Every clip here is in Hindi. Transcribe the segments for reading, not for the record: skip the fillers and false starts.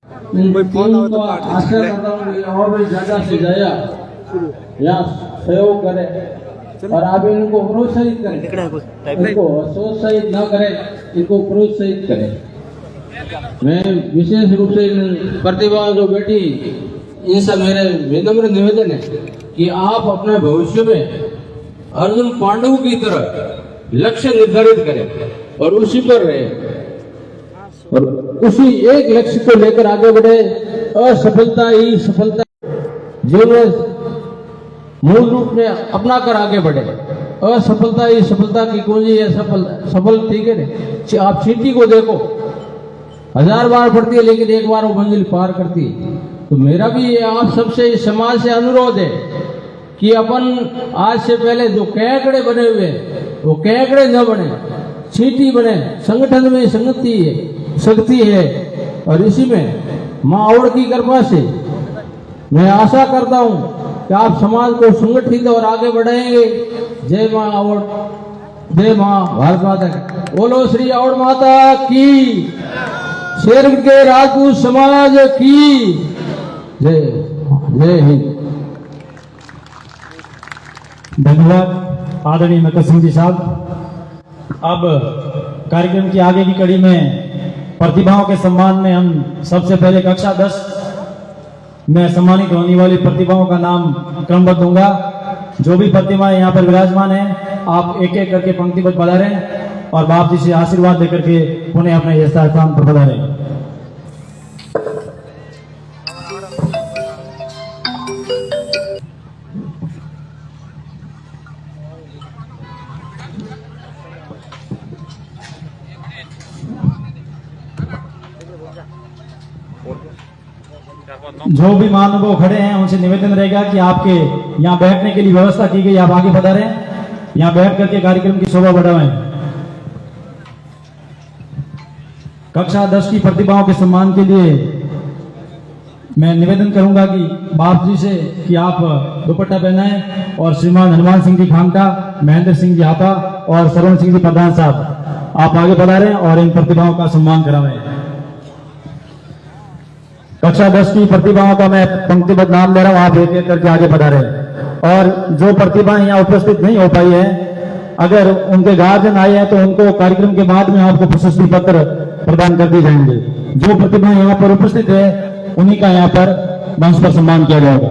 तो आशा करता हूँ कि और भी ज्यादा से ज्यादा यहाँ सहयोग करे और आप इनको प्रोत्साहित करें, इनको प्रोत्साहित न करें, इनको प्रोत्साहित करें। मैं विशेष रूप से इन प्रतिभा जो बेटी, इनसे मेरे विनम्र निवेदन है कि आप अपने भविष्य में अर्जुन पांडव की तरह लक्ष्य निर्धारित करें और उसी पर रहे और उसी एक लक्ष्य को लेकर आगे बढ़े। असफलता ही सफलता जीवन मूल रूप में अपना कर आगे बढ़े। असफलता ही सफलता की कुंजी है। सफल ठीक है ना। आप चींटी को देखो, 1000 बार पड़ती है लेकिन एक बार वो मंजिल पार करती है। तो मेरा भी आप सबसे समाज से अनुरोध है कि अपन आज से पहले जो कैकड़े बने हुए वो कैकड़े न बने, चींटी बने। संगठन में संगति है, शक्ति है और इसी में माँ औड़ की कृपा से मैं आशा करता हूँ कि आप समाज को संगठित और आगे बढ़ाएंगे। जय माँ औड़, जय माँ भारत माता की। बोलो श्री औड़ माता की, शेर के राजपूत समाज की जय। जय हिंद। धन्यवाद आदरणीय नकद सिंह जी साहब। अब कार्यक्रम की आगे की कड़ी में प्रतिभाओं के सम्मान में हम सबसे पहले कक्षा 10 में सम्मानित होने वाली प्रतिभाओं का नाम क्रमबद्ध दूंगा। जो भी प्रतिभाएं यहाँ पर विराजमान हैं, आप एक एक करके पंक्तिबद्ध पधारें और बाप जी से आशीर्वाद लेकर के उन्हें अपने स्थान पर पधारें। जो भी महानुभाव खड़े हैं उनसे निवेदन रहेगा कि आपके यहाँ बैठने के लिए व्यवस्था की गई, आप आगे पधारें, यहाँ बैठ करके कार्यक्रम की शोभा बढ़ाएं। कक्षा 10 की प्रतिभाओं के सम्मान के लिए मैं निवेदन करूंगा कि बाप जी से कि आप दुपट्टा पहनाएं और श्रीमान हनुमान सिंह जी खामटा, महेंद्र सिंह जी हापा और सरवण सिंह जी प्रधान साहब आप आगे पधारें और इन प्रतिभाओं का सम्मान करावें। कक्षा 10 की प्रतिभाओं का मैं पंक्तिबद्ध नाम ले रहा हूं, आप एक एक करके आगे पधारें। और जो प्रतिभाएं यहाँ उपस्थित नहीं हो पाई है, अगर उनके गार्जियन आए हैं तो उनको कार्यक्रम के बाद में आपको प्रशस्ति पत्र प्रदान कर दिए जाएंगे। जो प्रतिभाएं यहाँ पर उपस्थित है उन्हीं का यहाँ पर मंच पर सम्मान किया जाएगा।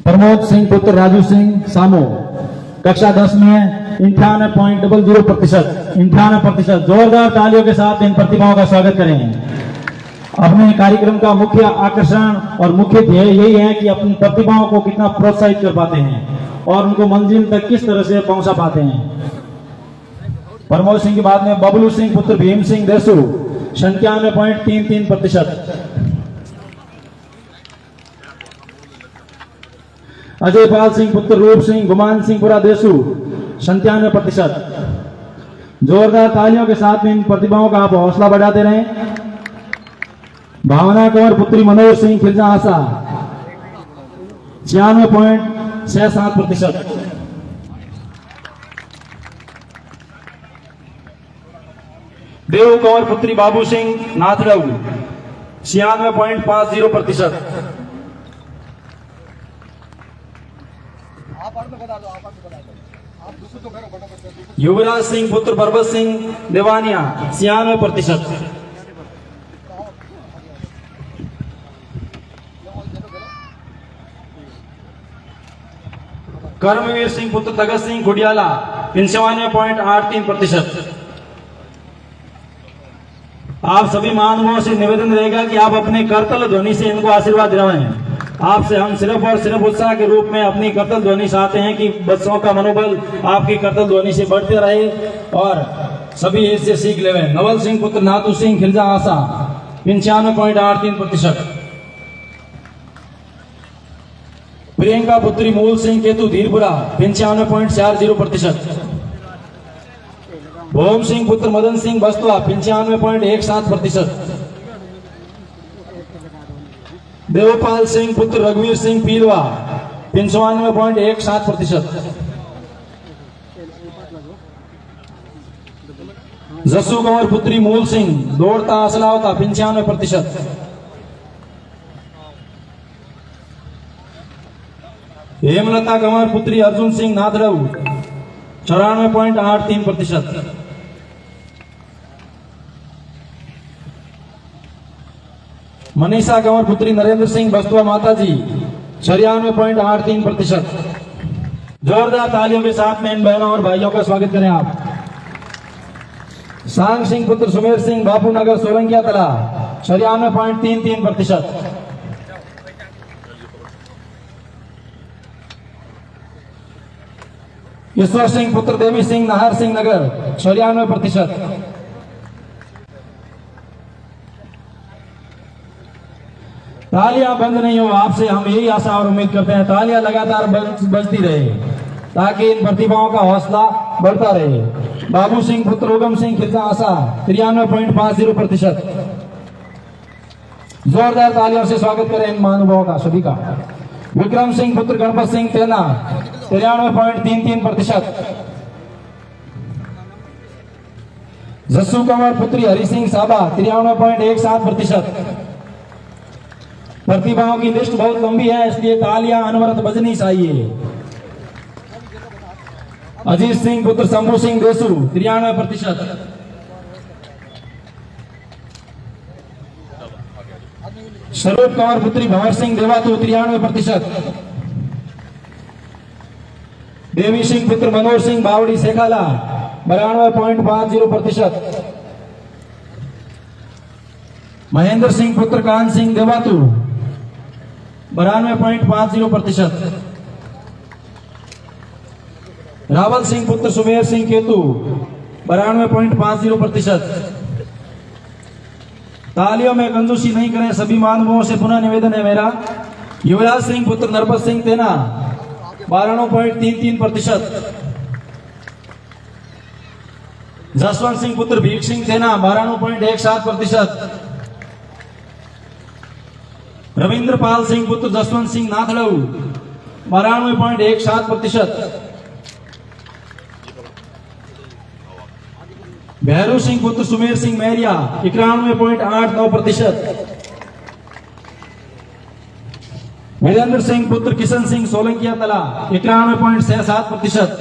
प्रमोद सिंह पुत्र राजू सिंह सामो, कक्षा 10 में 98.00%, 98%। जोरदार तालियों के साथ इन प्रतिभाओं का स्वागत करें। अपने कार्यक्रम का मुख्य आकर्षण और मुख्य ध्येय यही है कि अपनी प्रतिभाओं को कितना प्रोत्साहित कर पाते हैं और उनको मंजिल तक किस तरह से पहुंचा पाते हैं। प्रमोद सिंह के बाद में बबलू सिंह पुत्र भीम सिंह देसू, 97.33%। अजय पाल सिंह पुत्र रूप सिंह गुमान सिंहपुरा देसू, 97%। जोरदार तालियों के साथ में इन प्रतिभाओं का आप हौसला बढ़ाते रहें। भावना कंवर पुत्री मनोज सिंह खिलजा आशा, 96.67%। देव कंवर पुत्री बाबू सिंह नाथड़ऊ, 96.50%। युवराज सिंह पुत्र परबत सिंह देवानिया, 96%। कर्मवीर सिंह पुत्र तगत सिंह खुडियाला, 95.83%। आप सभी महानुभावों से निवेदन रहेगा कि आप अपने करतल ध्वनि से इनको आशीर्वाद दिलाएं। आपसे हम सिर्फ और सिर्फ उत्साह के रूप में अपनी करतल ध्वनि चाहते हैं कि बच्चों का मनोबल आपकी करतल ध्वनि से बढ़ते रहे और सभी इससे सीख लेवे। नवल सिंह पुत्र नाथू सिंह खिलजा आशा, 95.83%। प्रियंका पुत्री मूल सिंह केतु धीरपुरा, 95.40%। भोम सिंह पुत्र मदन सिंह बस्तवा, 95.17%। देवपाल सिंह पुत्र रघुवीर सिंह पीलवा, 95.17%। जस्सू कंवर पुत्री मूल सिंह दौड़ता असला होता 95%। हेमलता कंवर पुत्री अर्जुन सिंह नादड़ू 94.83%। मनीषा कंवर पुत्री नरेंद्र सिंह बस्तुआ माताजी 96.83%। जोरदार तालियों के साथ में इन बहनों और भाइयों का स्वागत करें आप। सांग सिंह पुत्र सुमेर सिंह बापू नगर सोलंकिया तला 96.33%। ईश्वर सिंह पुत्र देवी सिंह नाहर सिंह नगर 96%। तालियां बंद नहीं हो, आपसे हम यही आशा और उम्मीद करते हैं तालियां लगातार बजती रहे ताकि इन प्रतिभाओं का हौसला बढ़ता रहे। बाबू सिंह पुत्र उगम सिंह खिलचा आशा 93.50%। जोरदार तालियों से स्वागत करें इन महानुभावों का सभी का। विक्रम सिंह पुत्र गणपत सिंह तेना 93.33%। जस्सू कंवर पुत्री हरि सिंह साबा 93.17%। प्रतिभाओं की लिस्ट बहुत लंबी है, इसलिए तालियां अनवरत बजनी चाहिए। अजीत सिंह पुत्र शंभू सिंह देसू 93%। स्वरूप कंवर पुत्री भंवर सिंह देवातू 93%। देवी सिंह पुत्र मनोज सिंह बावड़ी शेखाला 92.50%। महेंद्र सिंह पुत्र कान सिंह देवातू 92.50%। रावल सिंह पुत्र सुमेर सिंह केतु 92.50%। तालियों में कंजूसी नहीं करें, सभी महानुभावों से पुनः निवेदन है मेरा। युवराज सिंह पुत्र नरपत सिंह तेना 92.33%। जसवंत सिंह पुत्र भीख सिंह तेना 92.17%। रविंद्र पाल सिंह पुत्र जसवंत सिंह नाथड़ू 92.17%। भैरू सिंह पुत्र सुमेर सिंह मैरिया 91.89%। वीरेंद्र सिंह पुत्र किशन सिंह सोलंकिया तला 91.67%।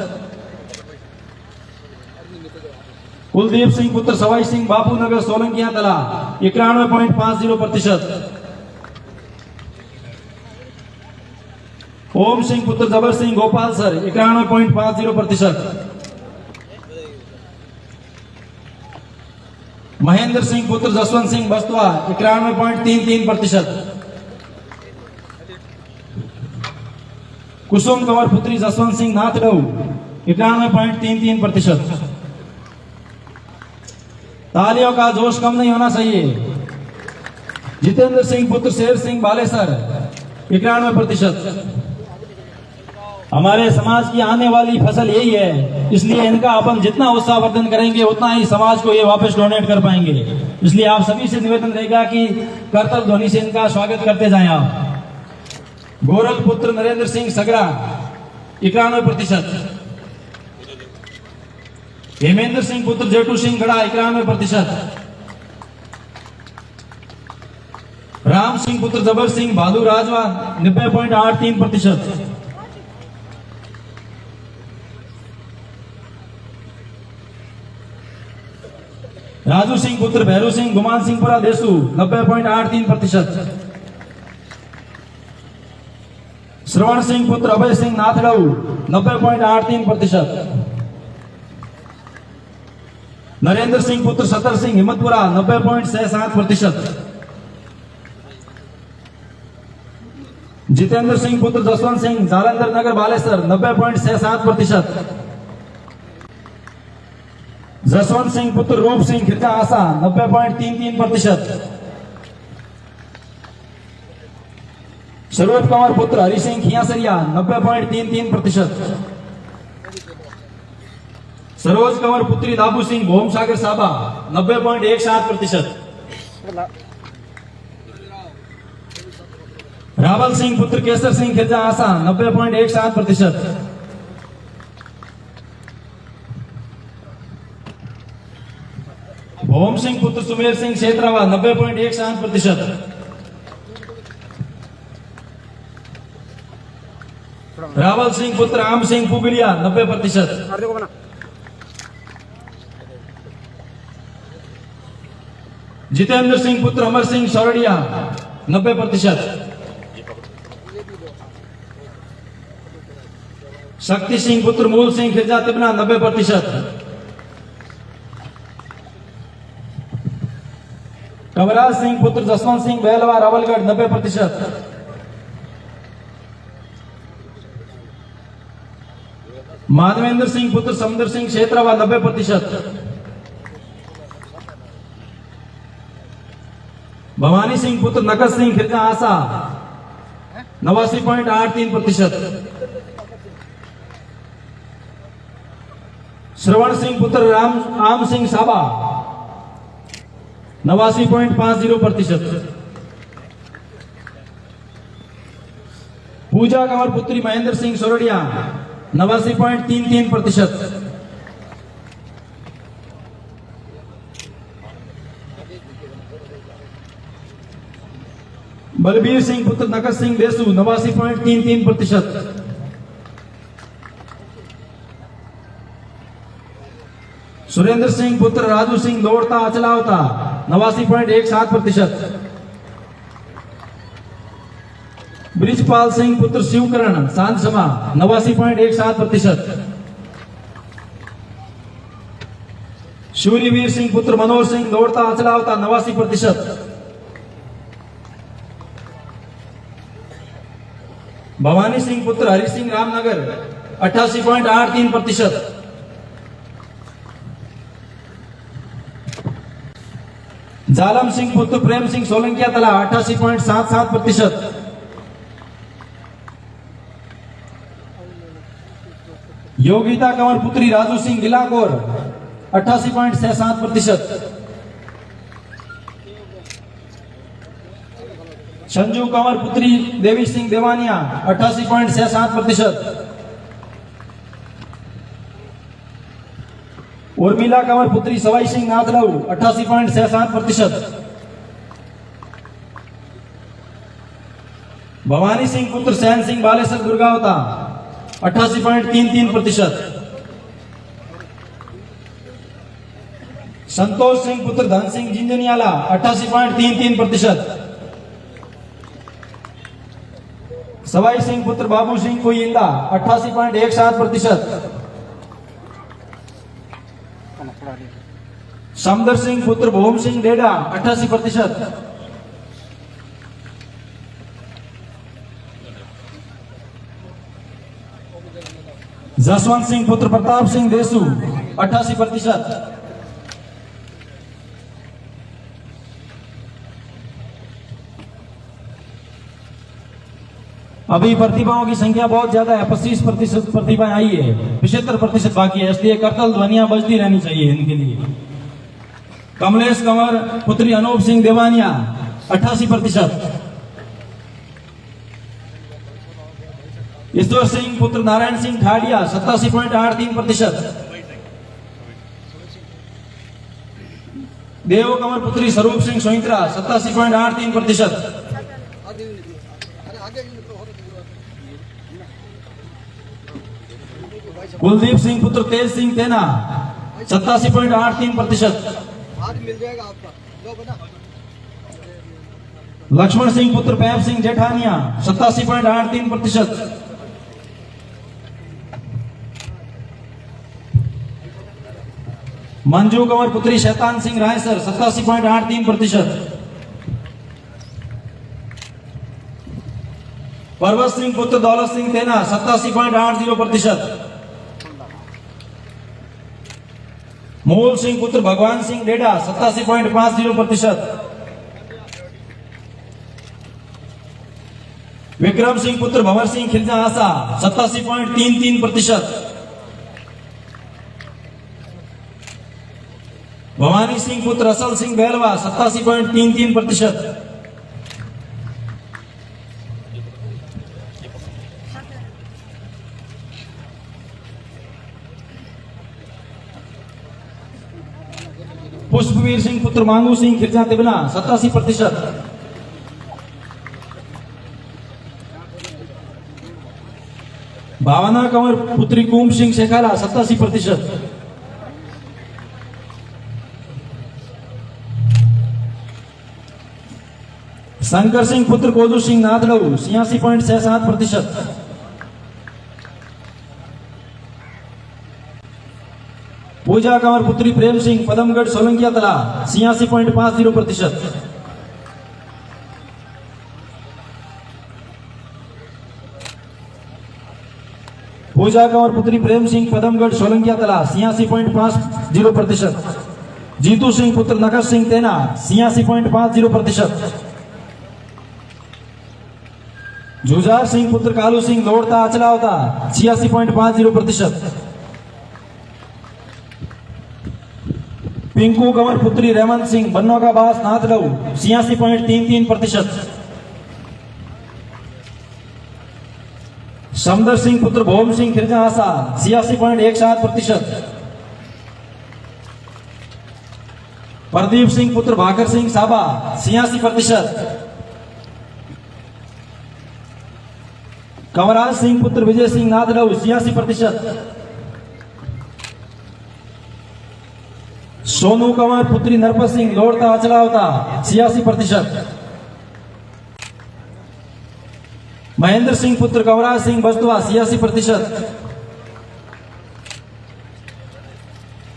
कुलदीप सिंह पुत्र सवाई सिंह बापू नगर सोलंकिया तला 91.50%। ओम सिंह पुत्र जबर सिंह गोपाल सर 91.50%। महेंद्र सिंह पुत्र जसवंत सिंह बस्तवा 91.33%। कुसुम कंवर पुत्री जसवंत सिंह नाथड़ू 91.33%। तालियों का जोश कम नहीं होना चाहिए। जितेंद्र सिंह पुत्र शेर सिंह बालेसर 91%। हमारे समाज की आने वाली फसल यही है, इसलिए इनका अपन जितना उत्साहवर्धन करेंगे उतना ही समाज को ये वापस डोनेट कर पाएंगे। इसलिए आप सभी से निवेदन रहेगा कि करतल ध्वनि से इनका स्वागत करते जाएं आप। गोरख पुत्र नरेंद्र सिंह सगरा 91%। हेमेंद्र सिंह पुत्र जेठू सिंह गड़ा 91%। राम सिंह पुत्र जबर सिंह भालू राजवा 90.83%। राजू सिंह पुत्र भैरू सिंह गुमान सिंहपुरा देसू 90.83%। श्रवण सिंह पुत्र अभय सिंह नाथड़ू 90.83%। नरेंद्र सिंह पुत्र सतर सिंह हिम्मतपुरा 90.67%। जितेंद्र सिंह पुत्र जसवंत सिंह जालंधर नगर बालेसर 90.67%। जसवंत सिंह पुत्र रूप सिंह खिरका आसा 90.33%। स्वरूप कंवर पुत्र हरि सिंह खियासरिया 90.33%। सरोज कंवर पुत्री दाबू सिंह भोमसागर साबा 90.17%। रावल सिंह पुत्र केसर सिंह खिरजा आसा 90.17%। भोम सिंह पुत्र सुमेर सिंह क्षेत्रावा 90.17%। रावल सिंह पुत्र आम सिंह पुबिलिया 90%। जितेंद्र सिंह पुत्र अमर सिंह सौरडिया 90%। शक्ति सिंह पुत्र मूल सिंह खिजा तिबना 90%। कमराज सिंह पुत्र जसवंत सिंह बेलवा रावलगढ़ 90%। माधवेंद्र सिंह पुत्र समुद्र सिंह क्षेत्रावा 90%। भवानी सिंह पुत्र नकद सिंह खिरजा आसा 89.83%। श्रवण सिंह पुत्र आम सिंह साबा 89.50%। पूजा कंवर पुत्री महेंद्र सिंह सोरडिया 89.33%। बलबीर सिंह पुत्र नकद सिंह देसू 89.33%। सुरेंद्र सिंह पुत्र राजू सिंह दौड़ता अचलावता 89.17%। ब्रिजपाल सिंह पुत्र शिवकरण सांसमा 89.17%। शूरीवीर सिंह पुत्र मनोज सिंह दौड़ता अचलावता 89%। भवानी सिंह पुत्र हरि सिंह रामनगर 88.83%। जालम सिंह पुत्र प्रेम सिंह सोलंकिया तला 88.77%। योगिता कंवर पुत्री राजू सिंह गिलाकोर 88.67%। संजू कंवर पुत्री देवी सिंह देवानिया 88.67%। उर्मिला कंवर पुत्री सवाई सिंह नाथलऊ 88.67%। भवानी सिंह पुत्र सैन सिंह बालेश्वर दुर्गावता 88.33%। संतोष सिंह पुत्र धन सिंह जिंजनियाला 88.33%। सवाई सिंह पुत्र बाबू सिंह कोयिंदा 88.17%। समदर सिंह पुत्र भोम सिंह डेडा 88%। जसवंत सिंह पुत्र प्रताप सिंह देसू 88%। अभी प्रतिभाओं की संख्या बहुत ज्यादा है, 25% प्रतिभाएं आई है, 75% बाकी है, इसलिए करतल ध्वनियां बजती रहनी चाहिए इनके लिए। कमलेश कंवर पुत्री अनूप सिंह देवानिया 88%। ईश्वर सिंह पुत्र नारायण सिंह ठाडिया 87.83%। देव कंवर पुत्री स्वरूप सिंह सोइत्रा 87.83%। कुलदीप सिंह पुत्र तेज सिंह तेना 87.83%। लक्ष्मण सिंह पुत्र पैप सिंह जेठानिया 87.83%। मंजू कंवर पुत्री शैतान सिंह रायसर 87.83%। परवत सिंह पुत्र दौलत सिंह तेना 87.80%। मूल सिंह पुत्र भगवान सिंह डेडा 87.50%। विक्रम सिंह पुत्र भंवर सिंह खिलजा आसा 87.33%। भवानी सिंह पुत्र असल सिंह बेलवा 87.33%। पुष्पवीर सतवीर सिंह पुत्र मांगू सिंह खिरजा तिबना 87%। भावना कंवर पुत्री कुम सिंह शेखाला 87%। शंकर सिंह पुत्र कोदू सिंह नादलऊ 86.67%। पूजा कंवर पुत्री प्रेम सिंह पदमगढ़ सोलंकिया तला 86.50%। पूजा कंवर पुत्री प्रेम सिंह पदमगढ़ सोलंकिया तला 86.50%। जीतू सिंह पुत्र नखर सिंह तेना 86.50%। जुजार सिंह पुत्र कालू सिंह लोड़ता अचलावता 86.50%। पिंकू कंवर पुत्री रेवंत सिंह बन्नोगा बास नाथलऊ 86.33%। समदर सिंह पुत्र भोम सिंह खिरजा आसा 86.17%। प्रदीप सिंह पुत्र भाकर सिंह साबा 86%। कंवराज सिंह पुत्र विजय सिंह नादलऊ 86%। सोनू कंवर पुत्री नरपत सिंह लोड़ता अचलावता 86%। महेंद्र सिंह पुत्र कंवराज सिंह बस्तवा 86%।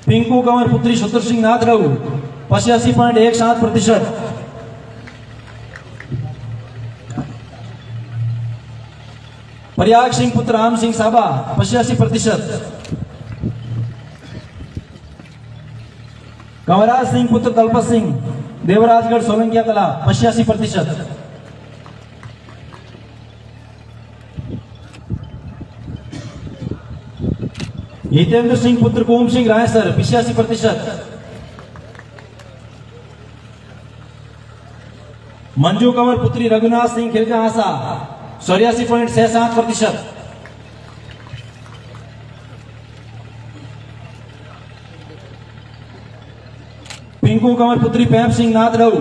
पिंकू कंवर पुत्री शुत्र सिंह नादलऊ 85.17%। प्रयाग सिंह पुत्र राम सिंह साबा 85%। कंवराज सिंह पुत्र दलपत सिंह देवराजगढ़ सोलंकिया तला 85%। हितेंद्र सिंह पुत्र कुम सिंह रायसर 85%। मंजू कंवर पुत्री रघुनाथ सिंह खिरजा आसा 84.67%। पिंकू कंवर पुत्री पैप सिंह नादलऊ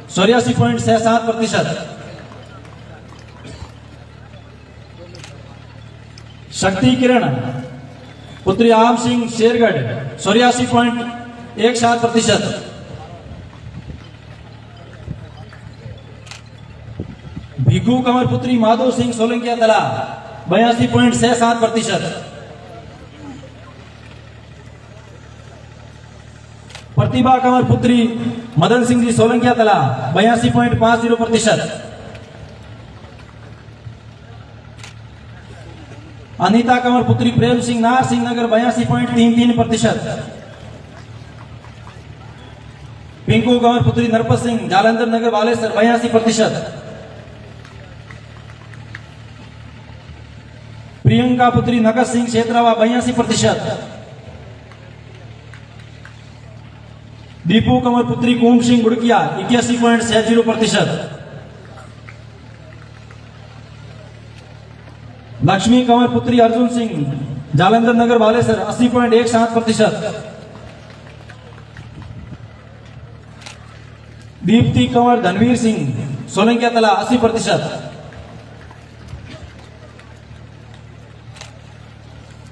84.67%। शक्ति किरण पुत्री आम सिंह शेरगढ़ 84.17%। भिखू कंवर पुत्री माधव सिंह सोलंकिया तला 82.67%। प्रतिभा कंवर पुत्री मदन सिंह जी सोलंकिया तला 82.50%। अनीता कंवर पुत्री प्रेम सिंह नार सिंह नगर 82.33%। पिंकू कंवर पुत्री नरपत सिंह जालंधर नगर बालेसर 82%। प्रियंका पुत्री नगर सिंह क्षेत्रावा 82%। दीपू कंवर पुत्री कुंभ सिंह गुड़किया 81.60%। लक्ष्मी कंवर पुत्री अर्जुन सिंह जालंधर नगर बालेसर 80.17%। दीप्ति कंवर धनवीर सिंह सोलंकिया तला 80%।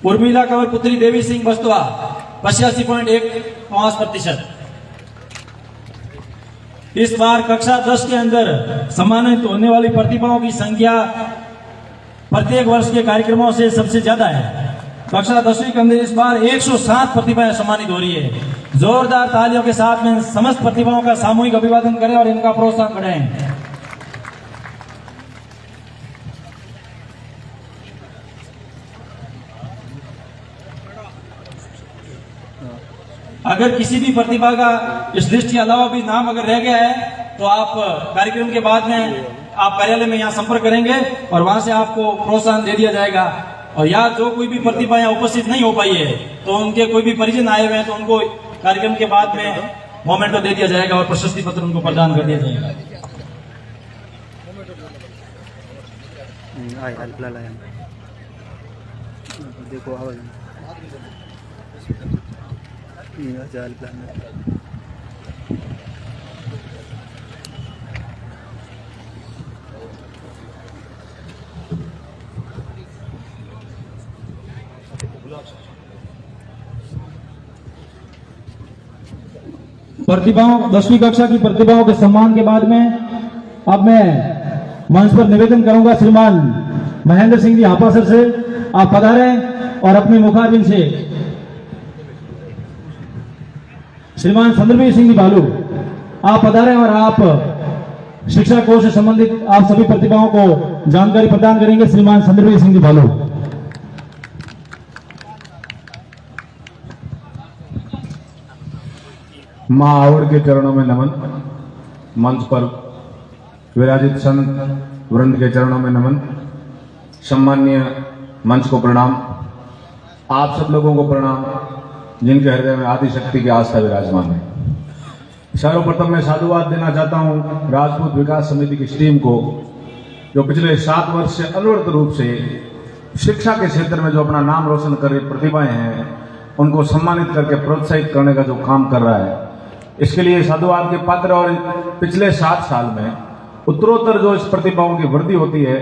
उर्मिला कंवर पुत्री देवी सिंह बस्तवा 85.15%। इस बार कक्षा 10 के अंदर सम्मानित होने वाली प्रतिभाओं की संख्या प्रत्येक वर्ष के कार्यक्रमों से सबसे ज्यादा है। कक्षा 10वीं के अंदर इस बार 107 प्रतिभाएं सम्मानित हो रही है। जोरदार तालियों के साथ में समस्त प्रतिभाओं का सामूहिक अभिवादन करें और इनका प्रोत्साहन बढ़ाएं। अगर किसी भी प्रतिभा का इस लिस्ट के अलावा भी नाम अगर रह गया है तो आप कार्यक्रम के बाद में आप कार्यालय में यहाँ संपर्क करेंगे और वहां से आपको प्रोत्साहन दे दिया जाएगा। और यार जो कोई भी प्रतिभा यहाँ उपस्थित नहीं हो पाई है तो उनके कोई भी परिजन आए हुए हैं तो उनको कार्यक्रम के बाद में मोमेंटो दे दिया जाएगा और प्रशस्ति पत्र उनको प्रदान कर दिया जाएगा। देखो आवाज प्रतिभाओं 10वीं कक्षा की प्रतिभाओं के सम्मान के बाद में अब मैं मंच पर निवेदन करूंगा श्रीमान महेंद्र सिंह जी हापा सर से, आप पधारें और अपने मुखारबिन से श्रीमान संदरवीर सिंह जी भालू आप पधारें और आप शिक्षा कोष से संबंधित आप सभी प्रतिभाओं को जानकारी प्रदान करेंगे। श्रीमान संदरवीर सिंह जी भालू। मां आवड़ के चरणों में नमन, मंच पर विराजित संत वृंद के चरणों में नमन, सम्माननीय मंच को प्रणाम, आप सब लोगों को प्रणाम जिनके हृदय में आदि शक्ति की आस्था विराजमान है। सर्वप्रथम मैं साधुवाद देना चाहता हूं राजपूत विकास समिति की टीम को, जो पिछले 7 वर्ष से अनवरत रूप से शिक्षा के क्षेत्र में जो अपना नाम रोशन कर रही प्रतिभाएं हैं उनको सम्मानित करके प्रोत्साहित करने का जो काम कर रहा है, इसके लिए साधुवाद के पात्र। और पिछले 7 साल में उत्तरोत्तर जो इस प्रतिभाओं की वृद्धि होती है,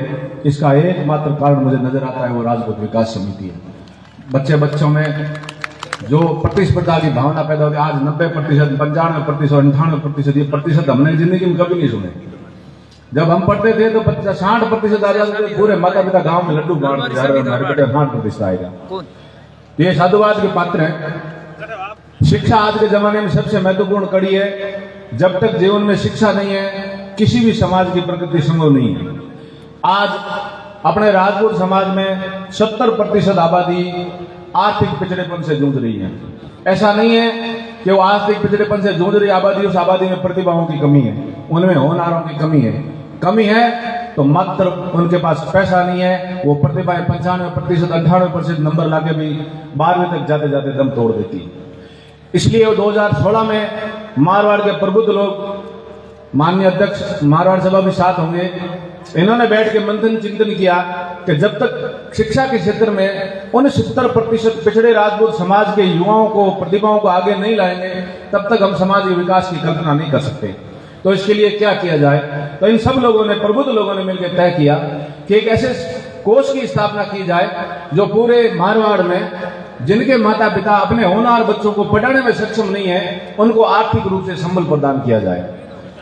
इसका एकमात्र कारण मुझे नजर आता है वो राजपूत विकास समिति है। बच्चों में जो प्रतिस्पर्धा की भावना पैदा होती है, आज 90%, 95%, 98% ये प्रतिशत हमने जिंदगी में कभी नहीं सुने। जब हम पढ़ते थे तो 60% आ जाते थे, पूरे माता पिता गांव में लड्डू बांटते जा रहे, हमारे बेटे 60% आएगा। तो ये साधुवाद के पात्र हैं। शिक्षा आज के जमाने में सबसे महत्वपूर्ण कड़ी है। जब तक जीवन में शिक्षा नहीं है, किसी भी समाज की प्रगति संभव नहीं है। आज अपने राजपूत समाज में 70% आबादी आर्थिक पिछड़ेपन से जूझ रही है। ऐसा नहीं है कि वो आर्थिक पिछड़ेपन से जूझ रही आबादी, उस आबादी में प्रतिभाओं की कमी है, उनमें होनहारों की कमी है तो मात्र उनके पास पैसा नहीं है। वो प्रतिभाएं 95%, 98% नंबर लाके भी 12वीं तक जाते जाते दम तोड़ देती है। इसलिए 2016 में मारवाड़ के प्रबुद्ध लोग, माननीय अध्यक्ष मारवाड़ सभा भी साथ होंगे, इन्होंने बैठ के मंथन चिंतन किया कि जब तक शिक्षा के क्षेत्र में उन 70% पिछड़े राजपूत समाज के युवाओं को, प्रतिभाओं को आगे नहीं लाएंगे, तब तक हम समाज के विकास की कल्पना नहीं कर सकते। तो इसके लिए क्या किया जाए? तो इन सब लोगों ने, प्रबुद्ध लोगों ने मिलकर तय किया कि एक ऐसे कोष की स्थापना की जाए जो पूरे मारवाड़ में जिनके माता पिता अपने होनहार बच्चों को पढ़ाने में सक्षम नहीं है, उनको आर्थिक रूप से संबल प्रदान किया जाए।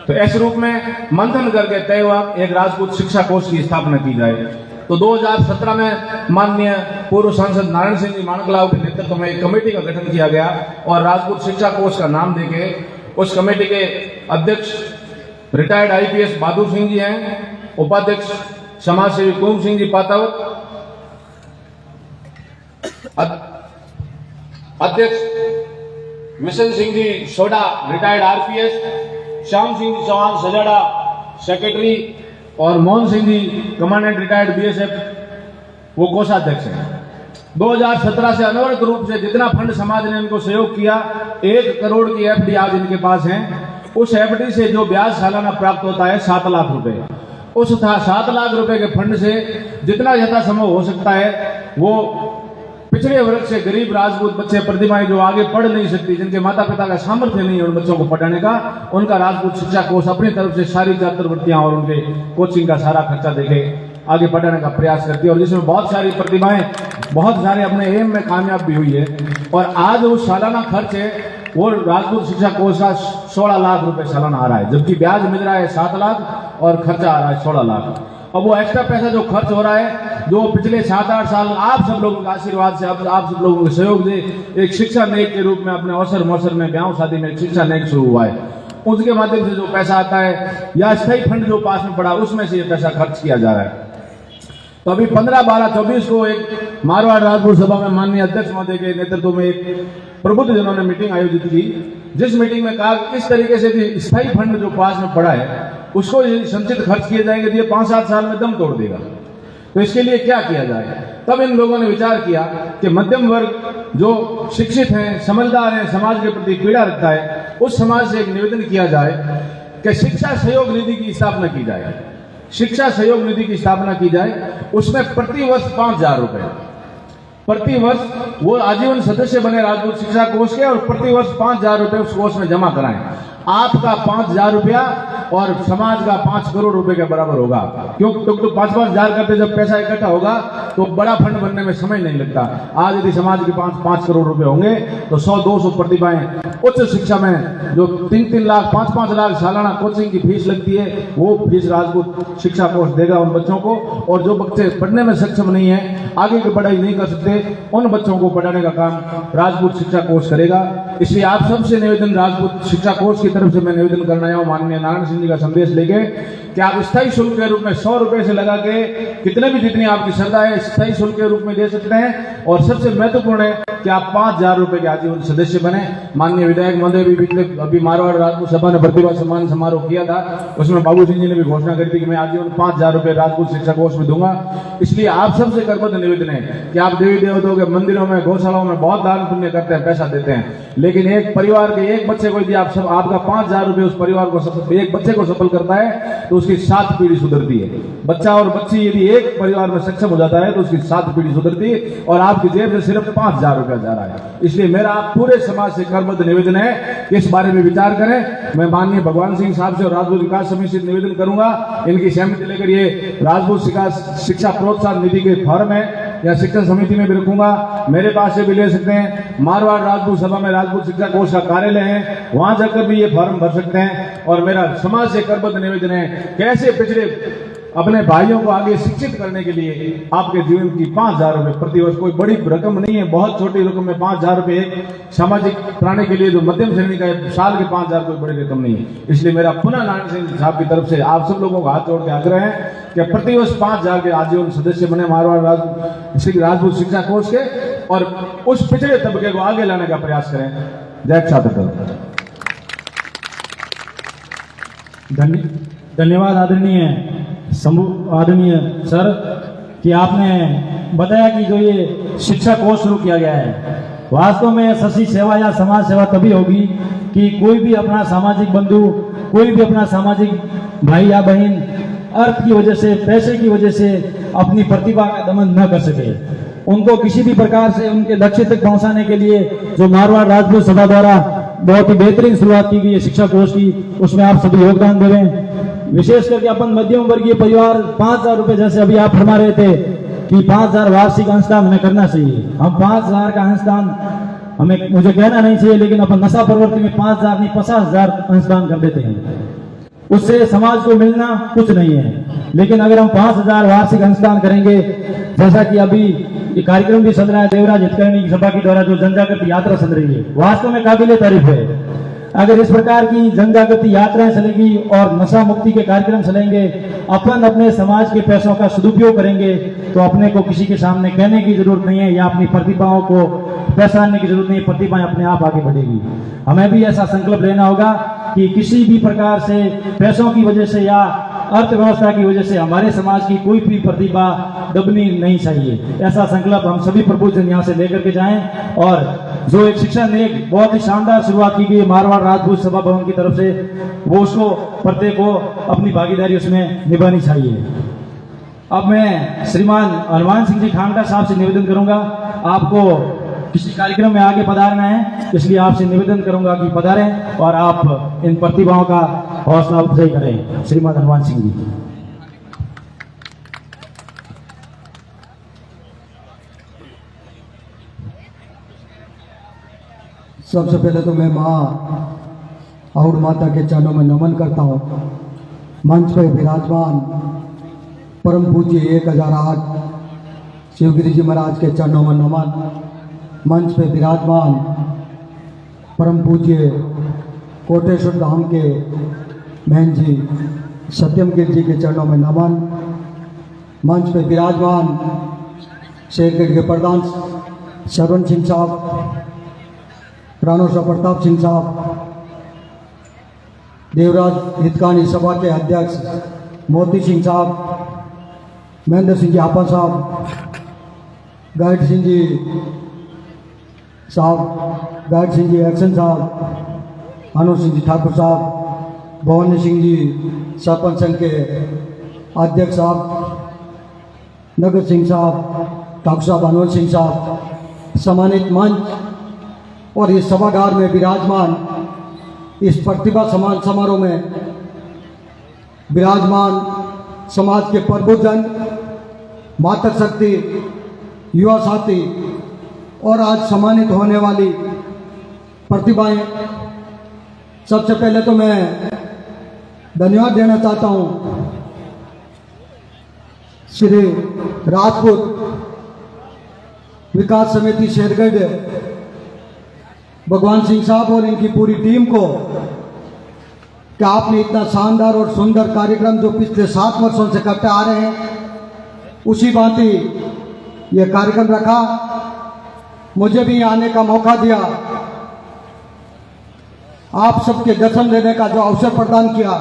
तो ऐसे रूप में मंथन करके तय हुआ एक राजपूत शिक्षा कोष की स्थापना की जाए। तो 2017 में माननीय पूर्व सांसद नारायण सिंह जी माणकलाव के नेतृत्व में एक कमेटी का गठन किया गया और राजपूत शिक्षा कोष का नाम देके उस कमेटी के अध्यक्ष रिटायर्ड IPS बहादुर सिंह जी हैं, उपाध्यक्ष समाज सेवी कुम सिंह जी पातावत, अध्यक्ष मिशन सिंह जी सोडा रिटायर्ड RPS, श्याम सिंह जी चौहान सजाड़ा सेक्रेटरी और Mohan Singh ji commandant retired BSF वो कोषाध्यक्ष हैं। 2017 से अनवरत रूप से जितना फंड समाज ने इनको सहयोग किया, 1 करोड़ की FD आज इनके पास है। उस FD से जो ब्याज सालाना प्राप्त होता है 7 लाख रुपए, उस 7 लाख रुपए के फंड से जितना यथासंभव हो सकता है वो पिछड़े वर्ग से गरीब राजपूत बच्चे, प्रतिभाएं जो आगे पढ़ नहीं सकती, जिनके माता पिता का सामर्थ्य नहीं है उन बच्चों को पढ़ाने का, उनका राजपूत शिक्षा कोष अपनी तरफ से सारी छात्रवृत्तियां और उनके कोचिंग का सारा खर्चा देके आगे बढ़ाने का प्रयास करती है। और जिसमें बहुत सारी प्रतिभाएं बहुत सारे अपने एम में कामयाब भी हुई है। और आज वो सालाना खर्च है वो राजपूत शिक्षा कोष का 16 लाख रुपए सालाना आ रहा है, जबकि ब्याज मिल रहा है 7 लाख और खर्चा आ रहा है 16 लाख। अब वो एक्स्ट्रा पैसा जो खर्च हो रहा है, जो पिछले 7-8 साल आप सब लोगों के आशीर्वाद से, आप सब लोगों के सहयोग से एक शिक्षा नेक के रूप में अपने अवसर मौसर में ब्याह शादी में एक शिक्षा नेक शुरू हुआ है, उसके माध्यम से जो पैसा आता है या स्थायी फंड जो पास में पड़ा उसमें से ये पैसा खर्च किया जा रहा है। तो अभी 15, 12, 24 को एक मारवाड़ राजपूत सभा में माननीय अध्यक्ष महोदय के नेतृत्व में एक प्रबुद्ध जनों ने मीटिंग आयोजित की, जिस मीटिंग में कहा इस तरीके से भी स्थायी फंड जो पास में पड़ा है उसको संचित खर्च किए जाएंगे तो ये 5-7 साल में दम तोड़ देगा। तो इसके लिए क्या किया जाए? तब इन लोगों ने विचार किया कि मध्यम वर्ग जो शिक्षित हैं, समझदार हैं, समाज के प्रति पीड़ा रखता है, उस समाज से एक निवेदन किया जाए कि शिक्षा सहयोग निधि की स्थापना की जाए। शिक्षा सहयोग निधि की स्थापना की जाए, उसमें प्रति वर्ष 5,000 रुपए, प्रति वर्ष वो आजीवन सदस्य बने राजपूत शिक्षा कोष के और प्रति वर्ष 5,000 रुपए उस कोष में जमा कराएं। आपका 5,000 रुपया और समाज का 5 करोड़ रुपए के बराबर होगा। क्यों? तो 5-5 हजार करते जब पैसा इकट्ठा होगा तो बड़ा फंड बनने में समय नहीं लगता। आज यदि समाज के 5 करोड़ रुपए होंगे तो 100-200 प्रतिभाएं उच्च शिक्षा में जो 3-3 लाख 5-5 लाख सालाना कोचिंग की फीस लगती है, वो फीस राजपूत शिक्षा कोष देगा उन बच्चों को। और जो बच्चे पढ़ने में सक्षम नहीं है, आगे की पढ़ाई नहीं कर सकते, उन बच्चों को पढ़ाने का काम राजपूत शिक्षा कोष करेगा। इसलिए आप सबसे निवेदन, राजपूत शिक्षा कोष की तरफ से मैं निवेदन करना आया हूँ माननीय नारायण सिंह जी का संदेश लेके कि आप स्थायी शुल्क के रूप में 100 रुपए से लगा के कितने भी जितनी आपकी श्रद्धा है स्थायी शुल्क के रूप में दे सकते हैं। और सबसे महत्वपूर्ण है कि आप 5,000 रुपए के आजीवन सदस्य बने। माननीय विधायक महोदय भी पिछले अभी मारवाड़ राजपूत सभा ने प्रतिभा सम्मान समारोह किया था, उसमें बाबू सिंह जी ने भी घोषणा करी थी कि मैं आजीवन 5,000 रुपए राजपूत शिक्षा कोष में दूंगा। इसलिए आप सबसे करबद्ध निवेदन है कि आप देवी देवताओं के मंदिरों में, गौशालाओं में बहुत दान पुण्य करते हैं, पैसा देते हैं, लेकिन एक परिवार के एक बच्चे को यदि आप सब आपका 5,000 रुपए उस परिवार को एक बच्चे को सफल करता है तो उसकी 7 पीढ़ी सुधरती है। बच्चा और बच्ची यदि एक परिवार में सक्षम हो जाता है तो उसकी 7 पीढ़ी सुधरती है और आपकी जेब से सिर्फ 5,000 रुपया जा रहा है। इसलिए मेरा आप पूरे समाज से करबद्ध निवेदन है कि इस बारे में विचार करें। मैं माननीय भगवान सिंह साहब से और राजपूत विकास समिति से निवेदन करूंगा, इनकी सहमति लेकर ये राजपूत शिक्षा प्रोत्साहन निधि के फॉर्म है या शिक्षण समिति में भी रखूंगा, मेरे पास से भी ले सकते हैं। मारवाड़ राजपूत सभा में राजपूत शिक्षा कोष का कार्यालय है, वहां जाकर भी ये फॉर्म भर सकते हैं। और मेरा समाज से करबद्ध निवेदन है, कैसे पिछड़े अपने भाइयों को आगे शिक्षित करने के लिए आपके जीवन की 5,000 रुपए प्रतिवर्ष कोई बड़ी रकम नहीं है, बहुत छोटी रकम में 5,000 रुपए एक सामाजिक प्राणी के लिए जो मध्यम श्रेणी का है, साल के 5,000 कोई बड़ी रकम नहीं है। इसलिए मेरा पुनः नारायण सिंह साहब की तरफ से आप सब लोगों को हाथ जोड़ के आग्रह है कि प्रतिवर्ष 5,000 के आजीवन सदस्य बने मारवाड़ राजपूत शिक्षा कोष के और उस पिछड़े तबके को आगे लाने का प्रयास करें। जय छात्र। धन्यवाद आदरणीय सर कि आपने बताया कि जो ये शिक्षा कोष शुरू किया गया है, वास्तव में शशि सेवा या समाज सेवा तभी होगी कि कोई भी अपना सामाजिक बंधु, कोई भी अपना सामाजिक भाई या बहन अर्थ की वजह से, पैसे की वजह से अपनी प्रतिभा का दमन न कर सके। उनको किसी भी प्रकार से उनके लक्ष्य तक पहुंचाने के लिए जो मारवाड़ राजपूत सभा द्वारा बहुत ही बेहतरीन शुरुआत की गई है शिक्षा कोष की, उसमें आप सभी योगदान देवें। विशेष करके अपन मध्यम वर्गीय परिवार 5,000 रुपए, जैसे अभी आप फरमा रहे थे कि 5,000 वार्षिक अंशदान हमें करना चाहिए। हम 5,000 का अंशदान हमें, मुझे कहना नहीं चाहिए, लेकिन अपन नशा प्रवृत्ति में 5,000 नहीं 50,000 अंशदान कर देते हैं। उससे समाज को मिलना कुछ नहीं है, लेकिन अगर हम 5,000 वार्षिक अंशदान करेंगे, जैसा कि अभी ये कार्यक्रम भी चल रहा है देवराज हितकर्णी की सभा के द्वारा जो जन जागृति यात्रा चल रही है, वास्तव में काबिले तारीफ है। अगर इस प्रकार की जन जागृति यात्राएं चलेगी और नशा मुक्ति के कार्यक्रम चलेंगे, अपन अपने समाज के पैसों का सदुपयोग करेंगे, तो अपने को किसी के सामने कहने की जरूरत नहीं है या अपनी प्रतिभाओं को पहचानने की जरूरत नहीं है, प्रतिभाएं अपने आप आगे बढ़ेगी। हमें भी ऐसा संकल्प लेना होगा कि किसी भी प्रकार से पैसों की वजह से या अर्थव्यवस्था की वजह से हमारे समाज की कोई भी प्रतिभा दबनी नहीं चाहिए। ऐसा संकल्प हम सभी प्रबुद्धजन यहाँ से लेकर के जाएं और जो एक शिक्षा ने एक बहुत ही शानदार शुरुआत की गई मारवाड़ राजपूत सभा भवन की तरफ से, वो उसको प्रत्येक को अपनी भागीदारी उसमें निभानी चाहिए। अब मैं श्रीमान हनुमान सिंह जी खांगटा साहब से निवेदन करूंगा, आपको किसी कार्यक्रम में आगे पधारना है, इसलिए आपसे निवेदन करूंगा कि पधारें और आप इन प्रतिभाओं का हौसला अफजाई करें। श्रीमान हनुमान सिंह जी। सबसे पहले तो मैं माँ और माता के चरणों में नमन करता हूँ। मंच पर विराजमान परम पूज्य 1008 शिवगिरी जी महाराज के चरणों में नमन। मंच पे विराजमान परम पूज्य कोटेश्वर धाम के बहन जी सत्यमगिरी जी के चरणों में नमन। मंच पे विराजमान शेरगढ़ के प्रधान श्रवण सिंह साहब, राणोसा प्रताप सिंह साहब, देवराज हितकानी सभा के अध्यक्ष मोती सिंह साहब, महेंद्र सिंह जी आपा साहब, गाइड सिंह जी साहब, गाइड सिंह जी एक्शन साहब, अनुज सिंह जी ठाकुर साहब, भवानी सिंह जी सरपंच संघ के अध्यक्ष साहब, नगर सिंह साहब, ठाकुर साहब, अनुज सिंह साहब, सम्मानित मंच और इस सभागार में विराजमान इस प्रतिभा सम्मान समारोह में विराजमान समाज के प्रबुद्धजन मातृशक्ति, युवा साथी और आज सम्मानित होने वाली प्रतिभाएं, सबसे पहले तो मैं धन्यवाद देना चाहता हूं श्री राजपूत विकास समिति शेरगढ़ भगवान सिंह साहब और इनकी पूरी टीम को कि आपने इतना शानदार और सुंदर कार्यक्रम जो पिछले 7 वर्षों से करते आ रहे हैं उसी भांति ये कार्यक्रम रखा, मुझे भी आने का मौका दिया, आप सबके दर्शन देने का जो अवसर प्रदान किया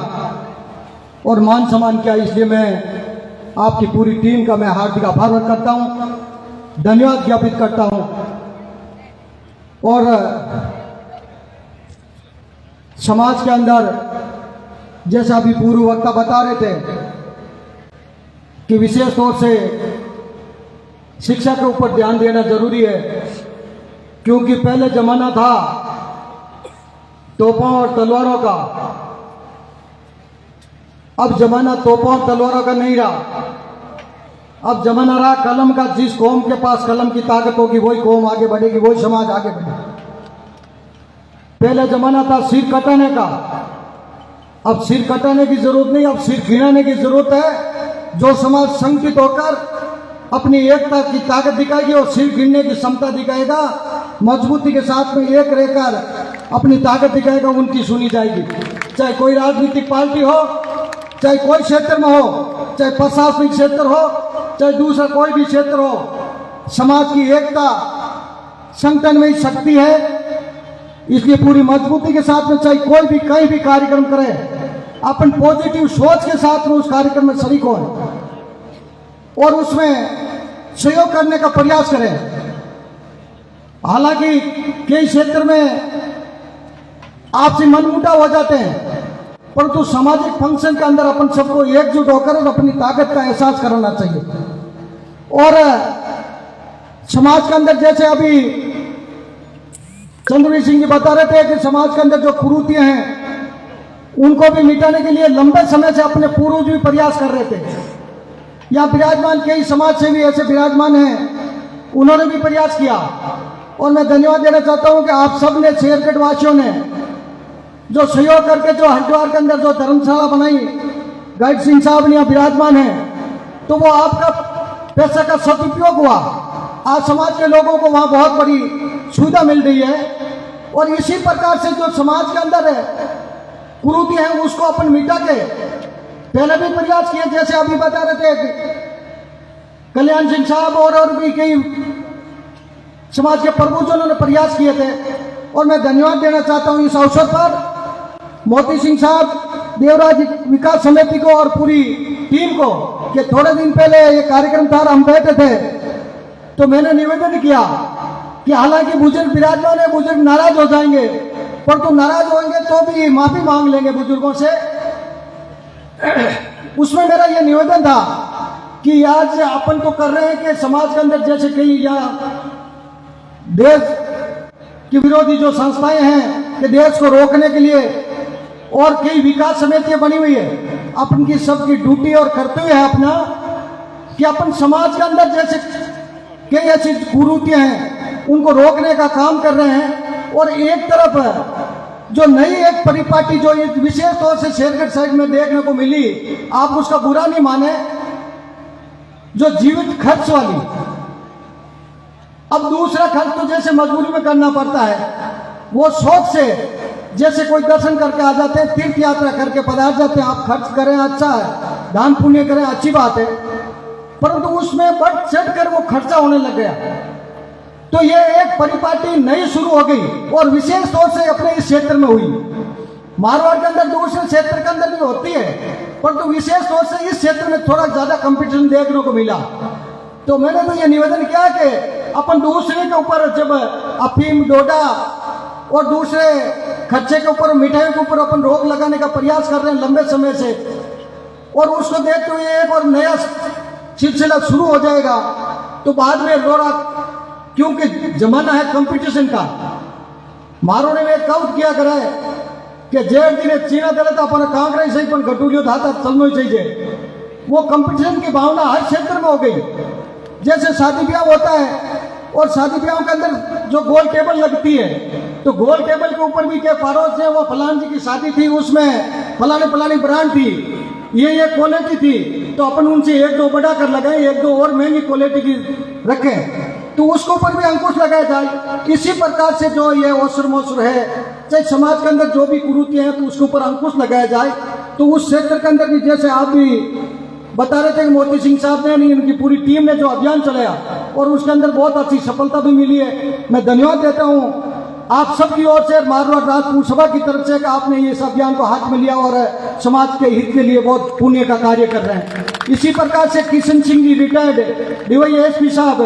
और मान सम्मान किया, इसलिए मैं आपकी पूरी टीम का मैं हार्दिक आभार व्यक्त करता हूं, धन्यवाद ज्ञापित करता हूं। और समाज के अंदर जैसा अभी पूर्व वक्ता बता रहे थे कि विशेष तौर से शिक्षा के ऊपर ध्यान देना जरूरी है, क्योंकि पहले जमाना था तोपों और तलवारों का, अब जमाना तोपों और तलवारों का नहीं रहा। अब जमाना रहा कलम का। जिस कौम के पास कलम की ताकत होगी वही कौम आगे बढ़ेगी, वही समाज आगे बढ़ेगा। पहले जमाना था सिर कटाने का, अब सिर कटाने की जरूरत नहीं, अब सिर गिराने की जरूरत है। जो समाज संगठित होकर अपनी एकता की ताकत दिखाएगी और सिर गिरने की क्षमता दिखाएगा, मजबूती के साथ में एक रहकर अपनी ताकत दिखाएगा, उनकी सुनी जाएगी। चाहे कोई राजनीतिक पार्टी हो, चाहे कोई क्षेत्र में हो, चाहे प्रशासनिक क्षेत्र हो, चाहे दूसरा कोई भी क्षेत्र हो, समाज की एकता संगठन में ही शक्ति है। इसलिए पूरी मजबूती के साथ में चाहे कोई भी कहीं भी कार्यक्रम करे, अपन पॉजिटिव सोच के साथ में उस कार्यक्रम में शरीक हो और उसमें सहयोग करने का प्रयास करें। हालांकि कई क्षेत्र में आपसी मनमुटाव हो जाते हैं, परंतु सामाजिक फंक्शन के अंदर अपन सबको एकजुट होकर अपनी ताकत का एहसास कराना चाहिए। और समाज के अंदर जैसे अभी चंद्रवीर सिंह जी बता रहे थे कि समाज के अंदर जो कुरीतियां हैं उनको भी मिटाने के लिए लंबे समय से अपने पूर्वज भी प्रयास कर रहे थे। यहाँ विराजमान कई समाज सेवी ऐसे विराजमान हैं, उन्होंने भी प्रयास किया और मैं धन्यवाद देना चाहता हूं कि आप सब ने, शेरगढ़ वासियों ने जो सहयोग करके जो हरिद्वार के अंदर जो धर्मशाला बनाई, गाइड सिंह साहब यहाँ विराजमान है, तो वो आपका पैसा का सदुपयोग हुआ। आज समाज के लोगों को वहां बहुत बड़ी सुविधा मिल रही है। और इसी प्रकार से जो समाज के अंदर है कुरीति है उसको अपन मिटा के पहले भी प्रयास किए, जैसे अभी बता रहे थे कल्याण सिंह साहब और भी कई समाज के प्रबुद्धजनों ने प्रयास किए थे। और मैं धन्यवाद देना चाहता हूं इस अवसर पर मोती सिंह साहब, देवराज विकास समिति को और पूरी टीम को कि थोड़े दिन पहले ये कार्यक्रम था, हम बैठे थे तो मैंने निवेदन किया कि हालांकि बुजुर्ग विराजमान है, बुजुर्ग नाराज हो जाएंगे, परंतु नाराज होंगे तो भी माफी मांग लेंगे बुजुर्गों से। उसमें मेरा यह निवेदन था कि आज अपन तो कर रहे हैं कि समाज के अंदर जैसे कई यहाँ देश की विरोधी जो संस्थाएं हैं कि देश को रोकने के लिए और कई विकास समितियां बनी हुई है, अपन की सबकी ड्यूटी और कर्तव्य है अपना कि अपन समाज के अंदर जैसे कई ऐसी कुरीतियां हैं उनको रोकने का काम कर रहे हैं। और एक तरफ जो नई एक परिपाटी जो विशेष तौर से शेरगढ़ साइड में देखने को मिली, आप उसका बुरा नहीं माने, जो जीवित खर्च वाली, अब दूसरा खर्च तो जैसे मजबूरी में करना पड़ता है, वो शौक से जैसे कोई दर्शन करके आ जाते हैं, तीर्थ यात्रा करके पधार जाते हैं, आप खर्च करें अच्छा है, दान पुण्य करें अच्छी बात है, परंतु उसमें बढ़ चढ़ कर वो खर्चा होने लग गया। तो ये एक परिपाटी नई शुरू हो गई और विशेष तौर से अपने इस क्षेत्र में हुई। मारवाड़ के अंदर दूसरे क्षेत्र के अंदर भी होती है, परंतु विशेष तौर से इस क्षेत्र में थोड़ा ज्यादा कंपटीशन देखने को मिला। तो मैंने तो ये निवेदन किया कि अपन दूसरे के ऊपर जब अफीम, डोडा और दूसरे खर्चे के ऊपर, मिठाइयों के ऊपर अपन रोक लगाने का प्रयास कर रहे हैं लंबे समय से, और उसको देखते हुए एक और नया सिलसिला शुरू हो जाएगा तो बाद में रोड़ा, क्योंकि जमाना है कंपटीशन का। मारोने में काउट किया करे कि जेड़ दिन चीना दे तो अपन कांग्रेस ही पण घटुलियो था चलनो चाहिए। वो कंपटीशन की भावना हर क्षेत्र में हो गई। जैसे शादी ब्याह होता है और शादी ब्याह के अंदर जो गोल टेबल लगती है, तो गोल टेबल के ऊपर भी क्या पड़ोस है, वो फलान जी की शादी थी, उसमें फलानी ब्रांड थी, ये क्वालिटी थी, तो अपन उनसे एक दो बढ़ा कर लगाए, एक दो और महंगी क्वालिटी की रखें, तो उसके ऊपर भी अंकुश लगाया जाए। इसी प्रकार से जो ये ओसर मोसर है, चाहे समाज के अंदर जो भी कुरीतियां हैं, तो उसके ऊपर अंकुश लगाया जाए। तो उस क्षेत्र के अंदर भी जैसे आप भी बता रहे थे कि मोती सिंह साहब ने, इनकी पूरी टीम ने जो अभियान चलाया और उसके अंदर बहुत अच्छी सफलता भी मिली है। मैं धन्यवाद देता हूँ आप सबकी ओर से, मारवाड़ राजपूत सभा की तरफ से, कि आपने इस अभियान को हाथ में लिया और समाज के हित के लिए बहुत पुण्य का कार्य कर रहे हैं। इसी प्रकार से किशन सिंह जी रिटायर्ड DYSP साहब,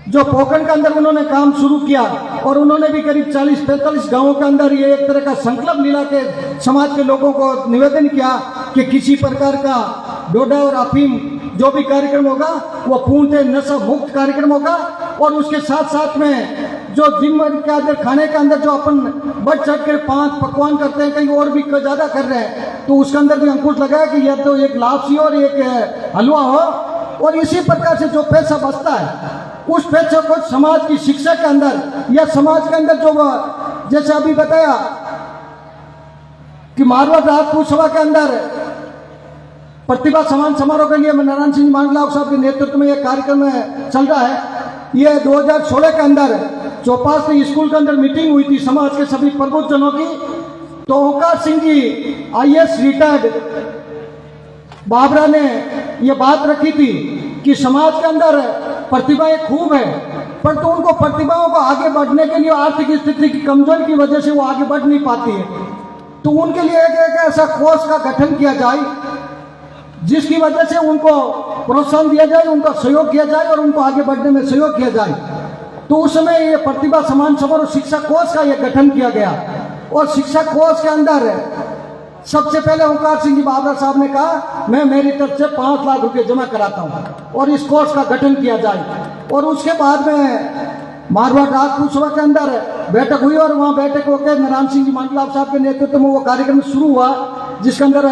जो पोखरण के अंदर उन्होंने काम शुरू किया और उन्होंने भी करीब 40-45 गांवों के अंदर ये एक तरह का संकल्प मिला के समाज के लोगों को निवेदन किया कि किसी प्रकार का डोडा और अफीम जो भी कार्यक्रम होगा वो पूर्णतः नशा मुक्त कार्यक्रम होगा। और उसके साथ साथ में जो जिम के अंदर खाने के अंदर जो अपन बढ़ चढ़ कर 5 पकवान करते हैं, कहीं और भी ज्यादा कर रहे हैं, तो उसके अंदर भी अंकुश लगाया कि यह तो एक लापसी और एक हलवा हो। और इसी प्रकार से जो पैसा बचता है उस पैसे को समाज की शिक्षा के अंदर या समाज के अंदर जो, जैसे अभी बताया कि मारवाड़ राजपूत सभा के अंदर प्रतिभा सम्मान समारोह के लिए नारायण सिंह मांगलाव साहब के नेतृत्व में यह कार्यक्रम चल रहा है। यह 2016 के अंदर चौपास स्कूल के अंदर मीटिंग हुई थी समाज के सभी प्रबुद्धजनों की। तो ओंकार सिंह जी IAS रिटायर्ड बाबरा ने यह बात रखी थी कि समाज के अंदर प्रतिभाएं खूब है, परंतु उनको प्रतिभाओं को आगे बढ़ने के लिए आर्थिक स्थिति की कमजोरी की वजह से वो आगे बढ़ नहीं पाती है। तो उनके लिए एक ऐसा कोर्स का गठन किया जाए जिसकी वजह से उनको प्रोत्साहन दिया जाए, उनका सहयोग किया जाए और उनको आगे बढ़ने में सहयोग किया जाए। तो उस समय ये प्रतिभा सम्मान समारोह शिक्षा कोष का यह गठन किया गया और शिक्षा कोष के अंदर सबसे पहले ओंकार सिंह जी बाबरा साहब ने कहा मैं मेरी तरफ से 5 लाख रुपए जमा कराता हूं और इस कोर्स का गठन किया जाए। और उसके बाद में मारवाड़ राजपूत सभा के अंदर बैठक हुई और वहां बैठक होकर नारायण सिंह जी मांगलाव साहब के नेतृत्व में वो कार्यक्रम शुरू हुआ, जिसके अंदर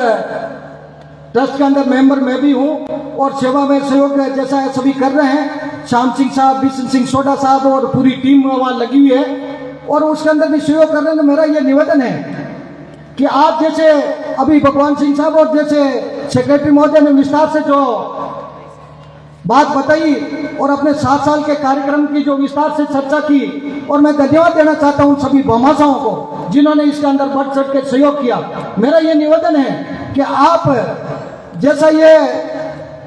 ट्रस्ट के अंदर मेंबर मैं भी हूं और सेवा में सहयोग जैसा सभी कर रहे हैं। श्याम सिंह साहब, बिशन सिंह सोडा साहब और पूरी टीम वहां लगी हुई है और उसके अंदर भी सहयोग कर रहे हैं। तो मेरा ये निवेदन है कि आप जैसे अभी भगवान सिंह साहब और जैसे सेक्रेटरी महोदय ने विस्तार से जो बात बताई और अपने 7 साल के कार्यक्रम की जो विस्तार से चर्चा की, और मैं धन्यवाद देना चाहता हूं सभी भामाशाहों को जिन्होंने इसके अंदर बढ़ चढ़ के सहयोग किया। मेरा ये निवेदन है कि आप जैसा ये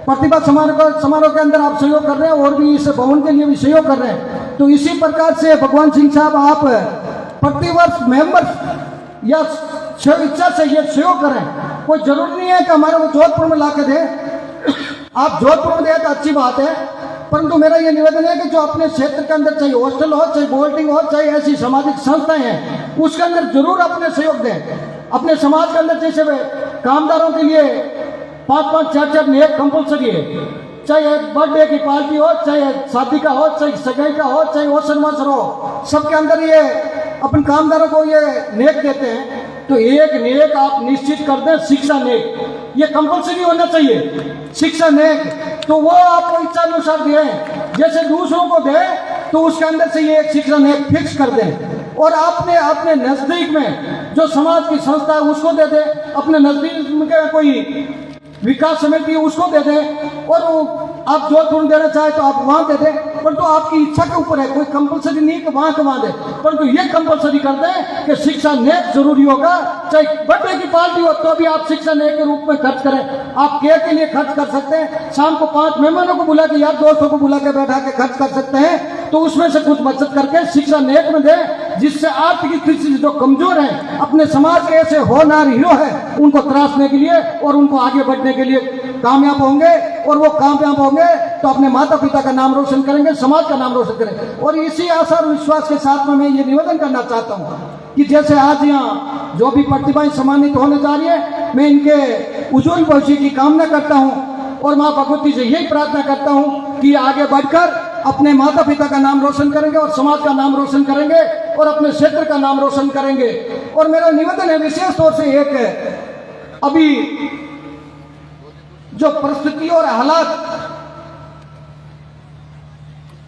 प्रतिभा समारोह के अंदर आप सहयोग कर रहे हैं और भी इस भवन के लिए भी सहयोग कर रहे हैं, तो इसी प्रकार से भगवान सिंह साहब आप प्रतिवर्ष मेंबर या इच्छा से ये सहयोग करें। कोई जरूरी नहीं है कि हमारे को जोधपुर में ला के दे, आप जोधपुर में दे तो अच्छी बात है, परंतु मेरा ये निवेदन है कि जो अपने क्षेत्र के अंदर चाहे हॉस्टल हो, चाहे बोर्डिंग हो, चाहे ऐसी सामाजिक संस्थाएं हैं, उसके अंदर जरूर अपने सहयोग दें। अपने समाज के अंदर जैसे कामदारों के लिए 5-5, 4-4 नेक कंपल्सरी है, चाहे बर्थडे की पार्टी हो, चाहे शादी का हो, चाहे सगाई का हो, चाहे ओसर मोसर हो, सबके अंदर ये अपन कामदारों को ये नेक देते हैं। तो एक नेक आप निश्चित कर दें, शिक्षा नेक, ये कंपल्सरी होना चाहिए शिक्षा नेक। तो वो आपको इच्छा अनुसार दें, जैसे दूसरों को दें तो उसके अंदर से ये एक शिक्षा नेक फिक्स कर दें और आपने अपने नजदीक में जो समाज की संस्था है उसको दे दें, अपने नजदीक में कोई विकास समिति उसको दे दें और आप जोधपुर देना चाहे तो आप वहां दे दें, परंतु आपकी इच्छा के ऊपर है, कोई कंपलसरी नहीं कि वहां के वहां दे, परंतु ये कंपलसरी कर दें कि शिक्षा नेक जरूरी होगा। चाहे बर्थडे की पार्टी हो तो भी आप शिक्षा नेक के रूप में खर्च करें। आप केक के लिए खर्च कर सकते हैं, शाम को 5 मेहमानों को बुला के या दोस्तों को बुला के बैठा के खर्च कर सकते हैं, तो उसमें से कुछ बचत करके शिक्षा नेक में दें, जिससे आर्थिक स्थिति से जो कमजोर है, अपने समाज के ऐसे होनहार हीरो है, उनको तराशने के लिए और उनको आगे बढ़ने के लिए कामयाब होंगे। और वो कामयाब होंगे तो अपने माता पिता का नाम रोशन करेंगे, समाज का नाम रोशन करेंगे। और इसी आशा और विश्वास के साथ में मैं ये निवेदन करना चाहता हूँ कि जैसे आज यहाँ जो भी प्रतिभाएं सम्मानित होने जा रही है, मैं इनके उज्जवल भविष्य की कामना करता हूँ और माँ भगवती से यही प्रार्थना करता हूँ कि आगे बढ़कर अपने माता पिता का नाम रोशन करेंगे और समाज का नाम रोशन करेंगे और अपने क्षेत्र का नाम रोशन करेंगे। और मेरा निवेदन है विशेष तौर से एक, अभी जो परिस्थिति और हालात,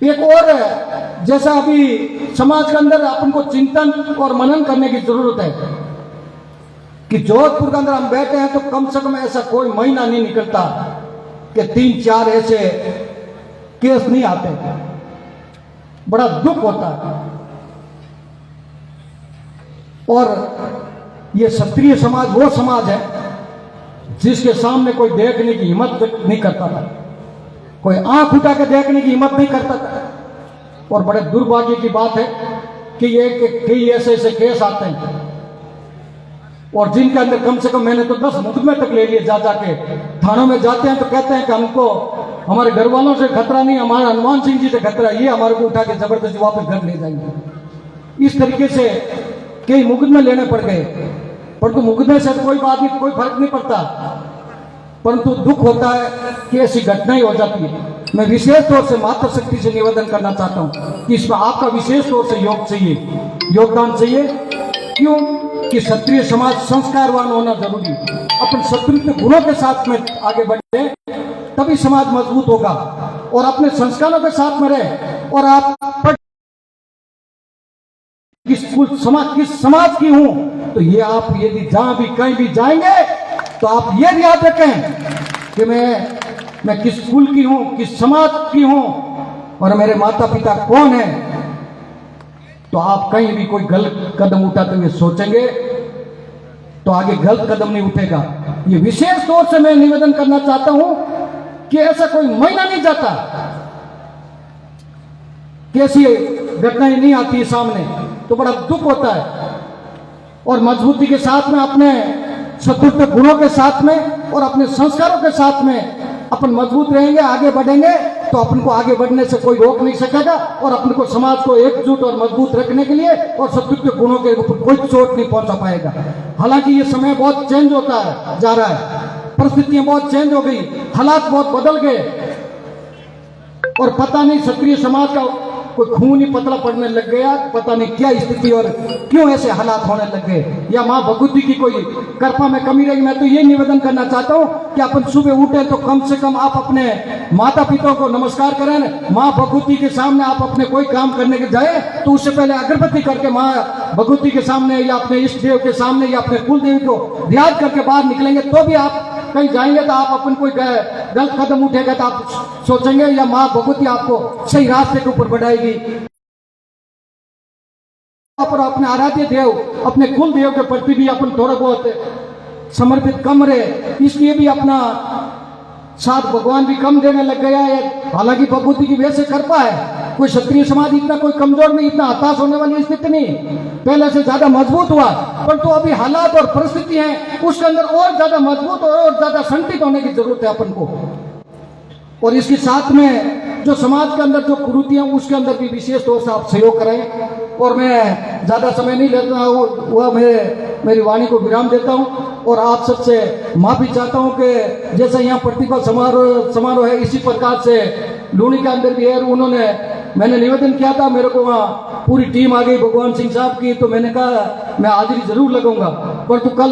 एक और जैसा अभी समाज के अंदर अपन को चिंतन और मनन करने की जरूरत है कि जोधपुर के अंदर हम बैठे हैं तो कम से कम ऐसा कोई महीना नहीं निकलता कि 3-4 ऐसे केस नहीं आते। बड़ा दुख होता है। और ये क्षत्रिय समाज वो समाज है जिसके सामने कोई देखने की हिम्मत नहीं करता था, कोई आंख उठा के देखने की हिम्मत नहीं करता था। और बड़े दुर्भाग्य की बात है कि ये कई ऐसे ऐसे केस आते हैं और जिनके अंदर कम से कम मैंने तो 10 मुकदमे तक ले लिए जा जाके थानों में जाते हैं तो कहते हैं कि हमको हमारे घर वालों से खतरा नहीं, हमारा हनुमान सिंह जी से खतरा, ये हमारे को उठा के जबरदस्ती वापस घर ले जाएंगे। इस तरीके से कई मुकदमे लेने पड़ गए, परंतु मुकदमे से कोई बात नहीं, कोई फर्क नहीं पड़ता, परंतु दुख होता है कि ऐसी घटनाएं हो जाती है। मैं विशेष तौर से मातृशक्ति से निवेदन करना चाहता हूं कि इसमें आपका विशेष तौर से योगदान चाहिए। क्यों कि क्षत्रिय समाज संस्कारवान होना जरूरी है। अपन क्षत्रिय गुणों के साथ में आगे बढ़े तभी समाज मजबूत होगा और अपने संस्कारों के साथ में रहे। और आप किस समाज की हूं तो ये आप यदि जहां भी कहीं भी जाएंगे तो आप ये भी याद रखें कि मैं किस कुल की हूं, किस समाज की हूं और मेरे माता पिता कौन है। तो आप कहीं भी कोई गलत कदम उठाते हुए सोचेंगे तो आगे गलत कदम नहीं उठेगा। ये विशेष तौर से मैं निवेदन करना चाहता हूं कि ऐसा कोई महीना नहीं जाता कैसी घटनाएं नहीं आती है सामने, तो बड़ा दुख होता है। और मजबूती के साथ में, अपने सतुर्थ गुणों के साथ में और अपने संस्कारों के साथ में अपन मजबूत रहेंगे, आगे बढ़ेंगे तो अपन को आगे बढ़ने से कोई रोक नहीं सकेगा। और अपन को समाज को एकजुट और मजबूत रखने के लिए और सतुर्थ गुणों के ऊपर कोई चोट नहीं पहुंचा पाएगा। हालांकि ये समय बहुत चेंज होता है, जा रहा है, परिस्थितियां बहुत चेंज हो गई, हालात बहुत बदल गए और पता नहीं क्षत्रिय समाज का कोई खून ही पतला पड़ने लग गया, पता नहीं क्या स्थिति और क्यों ऐसे हालात होने लग गए, या मां भगवती की कोई कृपा में कमी रही। मैं तो ये निवेदन करना चाहता हूं कि अपन सुबह उठे तो कम से कम आप अपने माता पिता को नमस्कार करें। मां भगवती के सामने आप अपने कोई काम करने के जाए तो उससे पहले अगरबत्ती करके मां भगवती के सामने या अपने इष्ट देव के सामने या अपने कुल देवी को ध्यान करके बाहर निकलेंगे। तो भी आप कहीं जाएंगे तो आप अपन कोई गलत कदम उठेगा तो आप सोचेंगे या मां भगवती आपको सही रास्ते के ऊपर बढ़ाएगी। पर अपने आराध्य देव, अपने कुल देव के प्रति भी अपन थोड़ा बहुत समर्पित कम रहे, इसलिए भी अपना साथ भगवान भी कम देने लग गया है। हालांकि भगवती की वैसे कृपा है, कोई क्षत्रिय समाज इतना कोई कमजोर नहीं, इतना हताश होने वाली स्थिति नहीं, पहले से ज्यादा मजबूत हुआ। परंतु अभी हालात और परिस्थिति है उसके अंदर और ज्यादा मजबूत और ज्यादा संगठित होने की जरूरत है अपन को। और इसके साथ में जो समाज के अंदर जो कुरीतियां उसके अंदर भी विशेष तौर से आप सहयोग करें। और मैं ज्यादा समय नहीं लेता हूँ, वह मेरी वाणी को विराम देता हूँ और आप सबसे माफी चाहता हूँ कि जैसे यहाँ प्रतिभा समारोह है इसी प्रकार से लूनी के अंदर भी है। उन्होंने, मैंने निवेदन किया था, मेरे को वहाँ पूरी टीम आ गई भगवान सिंह साहब की, तो मैंने कहा मैं हाजिरी जरूर लगाऊंगा। परंतु कल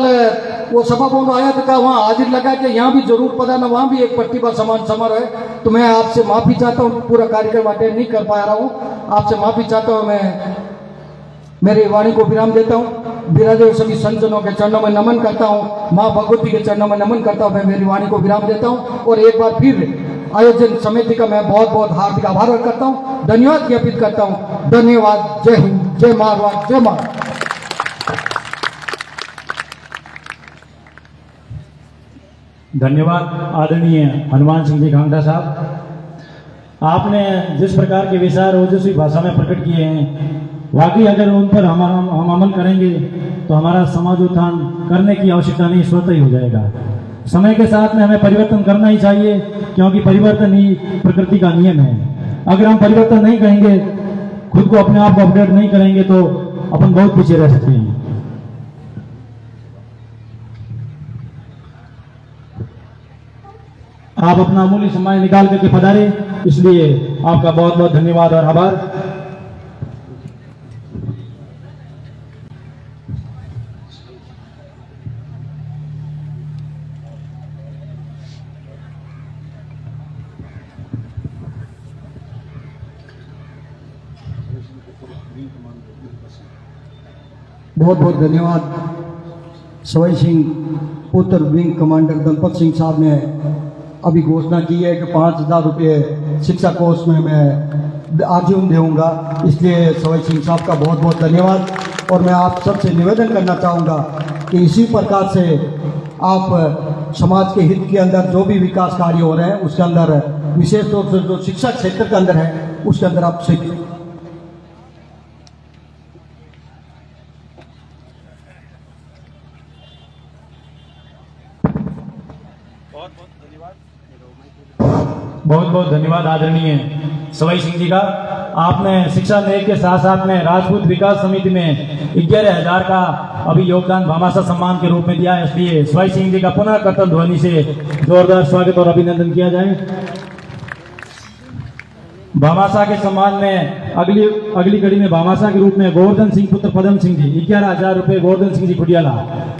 वो सभा बोल आया तो कहा वहाँ हाजिर लगा के यहाँ भी जरूर पधारना, वहाँ भी एक प्रतिभा समारोह है। तो मैं आपसे माफी चाहता हूँ, पूरा कार्यक्रम अटेंड नहीं कर पा रहा हूँ, आपसे माफी चाहता हूँ। मैं मेरी वाणी को विराम देता हूँ। विराजे सभी संतजनों के चरणों में नमन करता हूँ, माँ भगवती के चरणों में नमन करता हूँ। मैं मेरी वाणी को विराम देता हूँ और एक बार फिर आयोजन समिति का मैं बहुत बहुत हार्दिक आभार व्यक्त करता हूँ, धन्यवाद ज्ञापित करता हूँ। धन्यवाद। जय हिंद, जय मारवाड़, जय मां। धन्यवाद आदरणीय हनुमान सिंह जी कांगड़ा साहब, आपने जिस प्रकार के विचार ओजस्वी भाषा में प्रकट किए हैं, वाकई अगर उन पर हम अमल करेंगे तो हमारा समाज उत्थान करने की आवश्यकता नहीं, स्वतः ही हो जाएगा। समय के साथ में हमें परिवर्तन करना ही चाहिए, क्योंकि परिवर्तन ही प्रकृति का नियम है। अगर हम परिवर्तन नहीं करेंगे, खुद को अपने आप को अपडेट नहीं करेंगे तो अपन बहुत पीछे रह सकते हैं। आप अपना अमूल्य समय निकाल करके पधारे, इसलिए आपका बहुत बहुत धन्यवाद और आभार। बहुत बहुत धन्यवाद। सवाई सिंह पुत्र विंग कमांडर दलपत सिंह साहब ने अभी घोषणा की है कि 5,000 रुपये शिक्षा कोष में मैं आजीवन दूंगा, इसलिए सवाई सिंह साहब का बहुत बहुत धन्यवाद। और मैं आप सबसे निवेदन करना चाहूँगा कि इसी प्रकार से आप समाज के हित के अंदर जो भी विकास कार्य हो रहे हैं उसके अंदर विशेष तौर से जो शिक्षा क्षेत्र के अंदर है उसके अंदर आप बहुत बहुत धन्यवाद आदरणीय सवाई सिंह जी का। आपने शिक्षा निधि के साथ साथ में राजपूत विकास समिति में 11,000 का अभी योगदान भामाशाह सम्मान के रूप में दिया है, इसलिए सवाई सिंह जी का पुनः करतल ध्वनि से जोरदार स्वागत और अभिनंदन किया जाए। भामाशाह के सम्मान में अगली कड़ी में भामाशाह के रूप में गोवर्धन सिंह पुत्र पदम सिंह जी 11,000 रुपये गोवर्धन सिंह जी खुटियाला।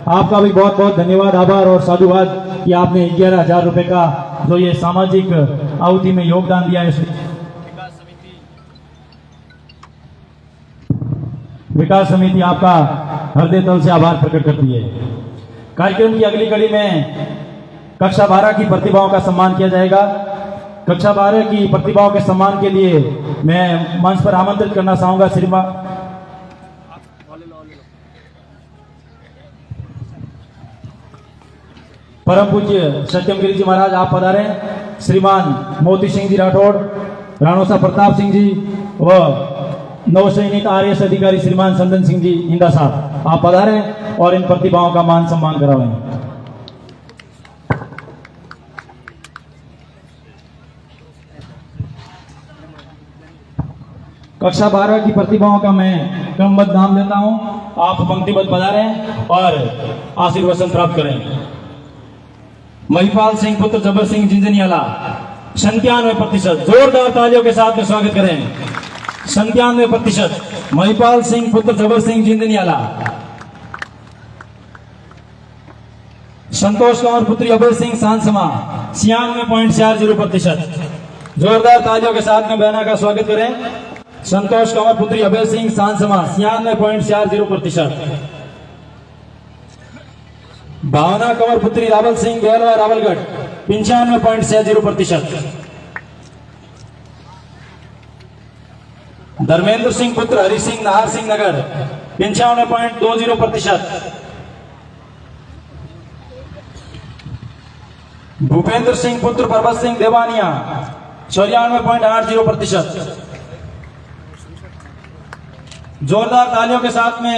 आपका भी बहुत बहुत धन्यवाद, आभार और साधुवाद कि आपने 11,000 रुपये का जो ये सामाजिक आहुति में योगदान दिया है। विकास समिति आपका हृदय तल से आभार प्रकट करती है। कार्यक्रम की अगली कड़ी में कक्षा 12 की प्रतिभाओं का सम्मान किया जाएगा। कक्षा 12 की प्रतिभाओं के सम्मान के लिए मैं मंच पर आमंत्रित करना चाहूंगा श्रीमान परम पूज्य सत्यम गिरी जी महाराज, आप पधारे। श्रीमान मोती सिंह जी राठौड़, राणोसा प्रताप सिंह जी व नौसैनिक आरएस अधिकारी श्रीमान संदन सिंह जी इंदा साहब, आप पधारे और इन प्रतिभाओं का मान सम्मान करावें। कक्षा 12 की प्रतिभाओं का मैं क्रमबद्ध नाम लेता हूं, आप पंक्तिबद्ध पधारें और आशीर्वचन प्राप्त करें। महिपाल सिंह पुत्र जबर सिंह जिंजनियाला 97%, जोरदार तालियों के साथ में स्वागत करें। 97% महिपाल सिंह पुत्र जबर सिंह जिंजनियाला। संतोष कुमार पुत्री अभय सिंह सांसमा 96.40%, जोरदार तालियों के साथ में बहना का स्वागत करें। संतोष कुमार पुत्री अभय सिंह सांसमा 96.40%। भावना कंवर पुत्री रावल सिंह बेलवा रावलगढ़ 95.60%। धर्मेंद्र सिंह पुत्र हरि सिंह नाहर सिंह नगर 95.20%। भूपेंद्र सिंह पुत्र परबत सिंह देवानिया 94.80%। जोरदार तालियों के साथ में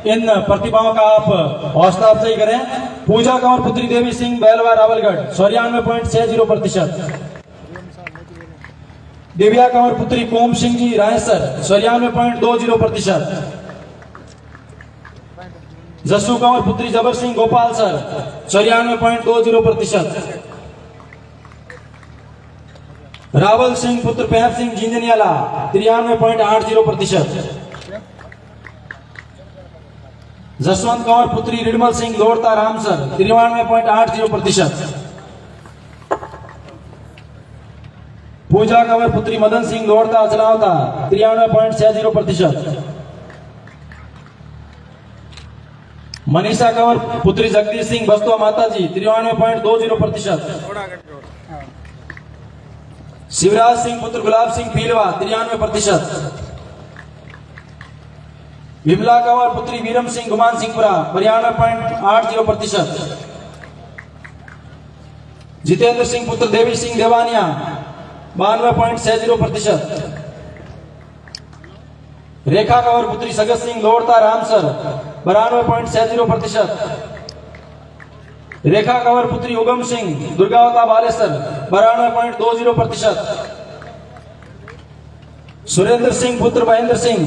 इन प्रतिभाओं का आप हौसला अफजाई करें। पूजा कंवर पुत्री देवी सिंह बैलवा रावलगढ़ 94.60%। दिव्या कंवर पुत्री कोम सिंह जी रायसर 94.20%। जसू कंवर पुत्री जबर सिंह गोपाल सर 94.20%। रावल सिंह पुत्र पैप सिंह जिंजनियाला 93.80%। जसवंत कंवर पुत्री निर्मल सिंह लोड़ता रामसर 93.80%। पूजा कंवर पुत्री मदन सिंह लोड़ता अचलावता 93.60%। मनीषा कंवर पुत्री जगदीश सिंह बस्तुआ माताजी 93.20%। शिवराज सिंह पुत्र गुलाब सिंह पीलवा 93%। विमला कंवर पुत्री वीरम सिंह गुमान सिंहपुरा 92.80%। जितेंद्र सिंह पुत्र देवी सिंह देवानिया 92.60%। रेखा कंवर पुत्री सगत सिंह लोड़ता रामसर 92.60%। रेखा कंवर पुत्री उगम सिंह दुर्गावता बालेसर 92.20%। सुरेंद्र सिंह पुत्र महेंद्र सिंह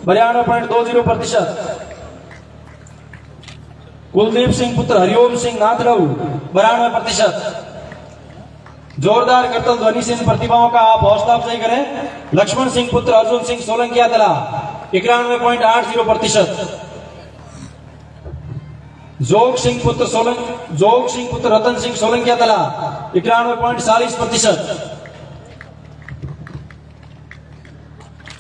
92.20%। कुलदीप सिंह पुत्र हरिओम सिंह नाथड़ऊ 92%। जोरदार करतल ध्वनि से इन प्रतिभाओं का आप हौसला अफजाई करें। लक्ष्मण सिंह पुत्र अर्जुन सिंह सोलंकिया तला 91.80%। जोग सिंह पुत्र रतन सिंह सोलंकिया तला 91.40%।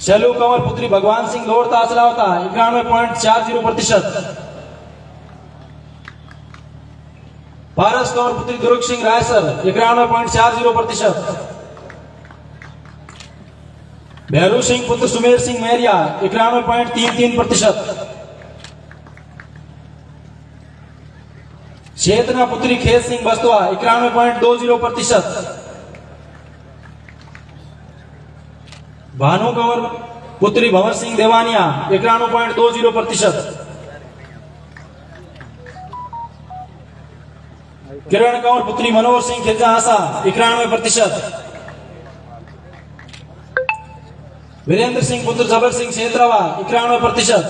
शैलू कंवर पुत्री भगवान सिंह लोर तासलावता 91.40%। पारस कंवर पुत्री दुर्ग सिंह रायसर 91.40%। भैरू सिंह पुत्र सुमेर सिंह मेरिया 91.33%। चेतना पुत्री खेत सिंह बस्तवा 91.20%। भानु कंवर पुत्री भंवर सिंह देवानिया 91.20%। किरण कंवर पुत्री मनोहर सिंह खिलजा आसा 91%। वीरेंद्र सिंह पुत्र जबर सिंह क्षेत्रवा 91%।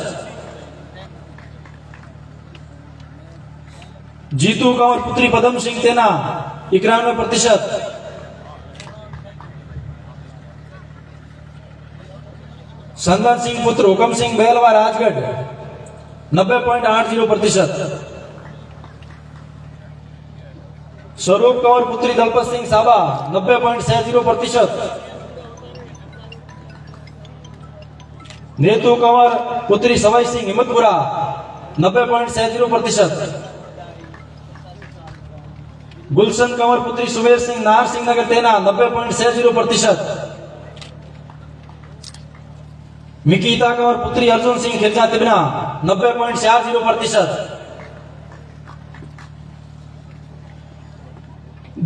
जीतू कंवर पुत्री पदम सिंह तेना 91%। संदन सिंह पुत्र हुकम सिंह बेलवा राजगढ़ 90.80%। स्वरूप कंवर पुत्री दलपत सिंह साबा 90.60%। नेतू कंवर पुत्री सवाई सिंह हिम्मतपुरा 90.60%। गुलशन कंवर पुत्री सुमेर सिंह नार सिंह नगर तेना 90.60%। मिकीता कंवर पुत्री अर्जुन सिंह खिलजा तिबना 90.40%।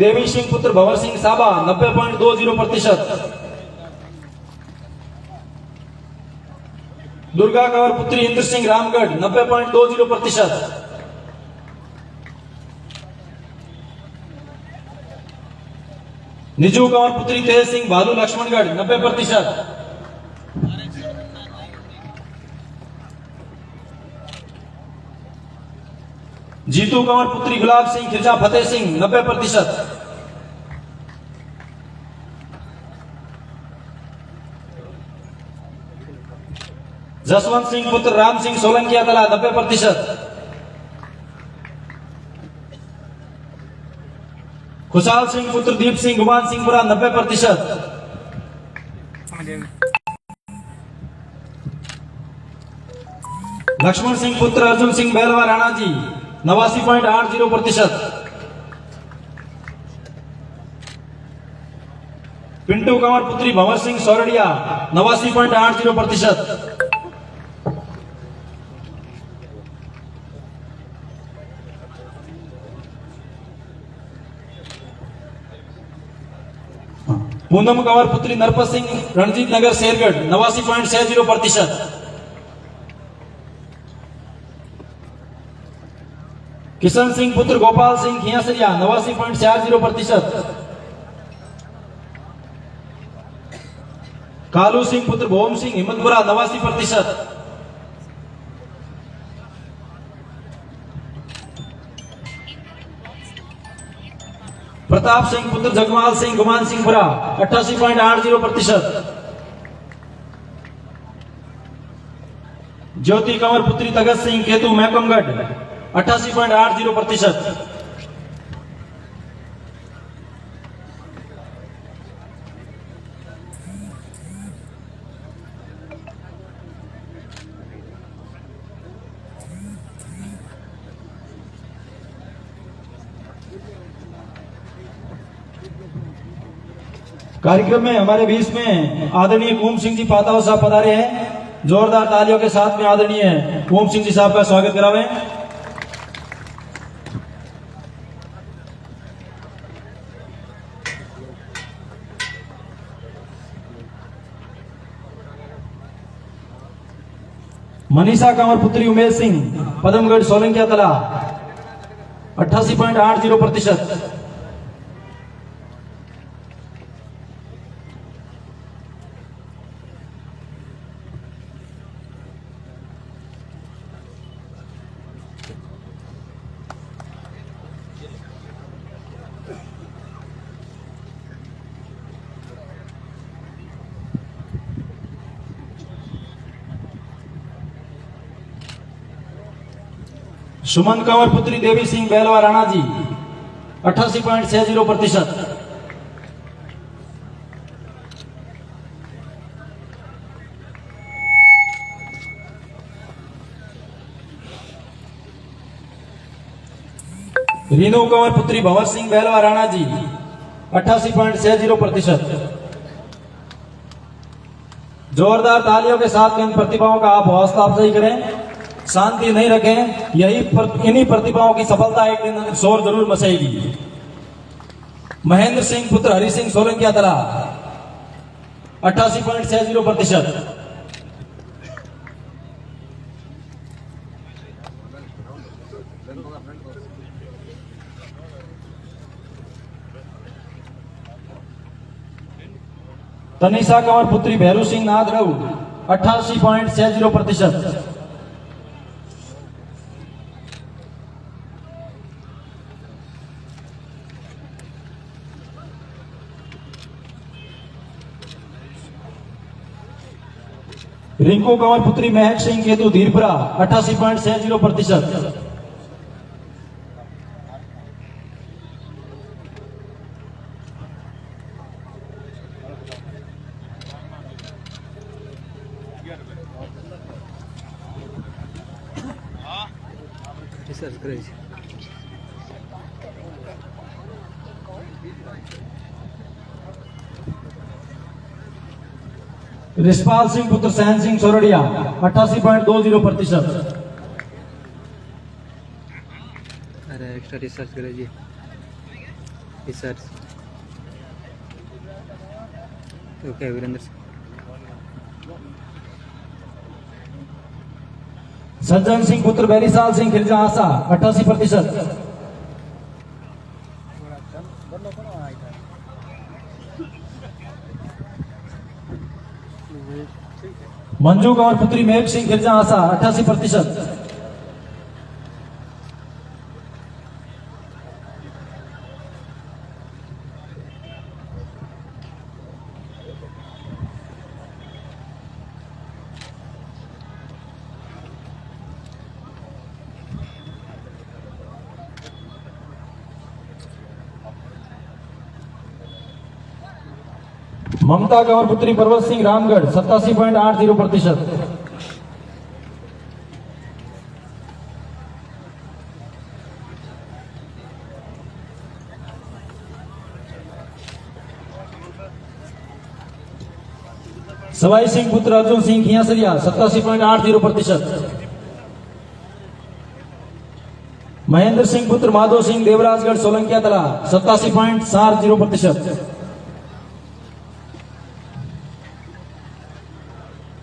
देवी सिंह पुत्र भंवर सिंह साबा 90.20%। दुर्गा कंवर पुत्री इंद्र सिंह रामगढ़ 90.20%। निजू कंवर पुत्री तेज सिंह भालू लक्ष्मणगढ़ 90%। जीतू कंवर पुत्री गुलाब सिंह खिलजा फतेह सिंह 90%। जसवंत सिंह पुत्र राम सिंह सोलंकिया तला 90%। खुशहाल सिंह पुत्र दीप सिंह गुमान सिंहपुरा 90%। लक्ष्मण सिंह पुत्र अर्जुन सिंह बेलवा राणा जी 89.80%। पिंटू कंवर पुत्री भंवर सिंह सोरडिया 89.80%। पूनम कंवर पुत्री नरपत सिंह रणजीत नगर शेरगढ़ 89.60%। किशन सिंह पुत्र गोपाल सिंह खियासरिया 89.40%। कालू सिंह पुत्र भोम सिंह हिम्मतपुरा 89%। प्रताप सिंह पुत्र जगमाल सिंह गुमान सिंहपुरा 88.80%। ज्योति कंवर पुत्री तगत सिंह केतु मैकमगढ़ 88.80%। कार्यक्रम में हमारे बीच में आदरणीय ओम सिंह जी पातावा साहब पधारे हैं। जोरदार तालियों के साथ में आदरणीय ओम सिंह जी साहब का स्वागत करावें। मनीषा कंवर पुत्री उमेश सिंह पदमगढ़ सोलंकिया तला 88.80%। सुमन कंवर पुत्री देवी सिंह बेलवा राणा जी 88.60%। रीनू कंवर पुत्री भंवर सिंह बेलवा राणा जी 88.60%। जोरदार तालियों के साथ इन प्रतिभाओं का आप हौसला अफजाई करें, शांति नहीं रखें। इन्हीं प्रतिभाओं की सफलता एक दिन शोर जरूर मचाएगी। महेंद्र सिंह पुत्र हरि सिंह सोलंकिया तला 88.60%। तनिषा कंवर पुत्री भैरू सिंह नाथ रहू 88.60%। रिंकू कंवर पुत्री महक सिंह केतु धीरपुरा 88.60%। रिशपाल सिंह पुत्र सहन सिंह सोरडिया 88.20%। अरे एक्स्ट्रा रिसर्च करे जी, रिसर्च ओके वीरेंद्र सज्जन सिंह पुत्र बैरीसाल सिंह खिलजा आसा 88%। मंजू कंवर पुत्री मेघ सिंह खिलजा आसा 88%। ममता कंवर पुत्री पर्वत सिंह रामगढ़ 87.80%। सवाई सिंह पुत्र अर्जुन सिंह खियासरिया 87.80%। महेंद्र सिंह पुत्र माधव सिंह देवराजगढ़ सोलंकिया तला 87.70%।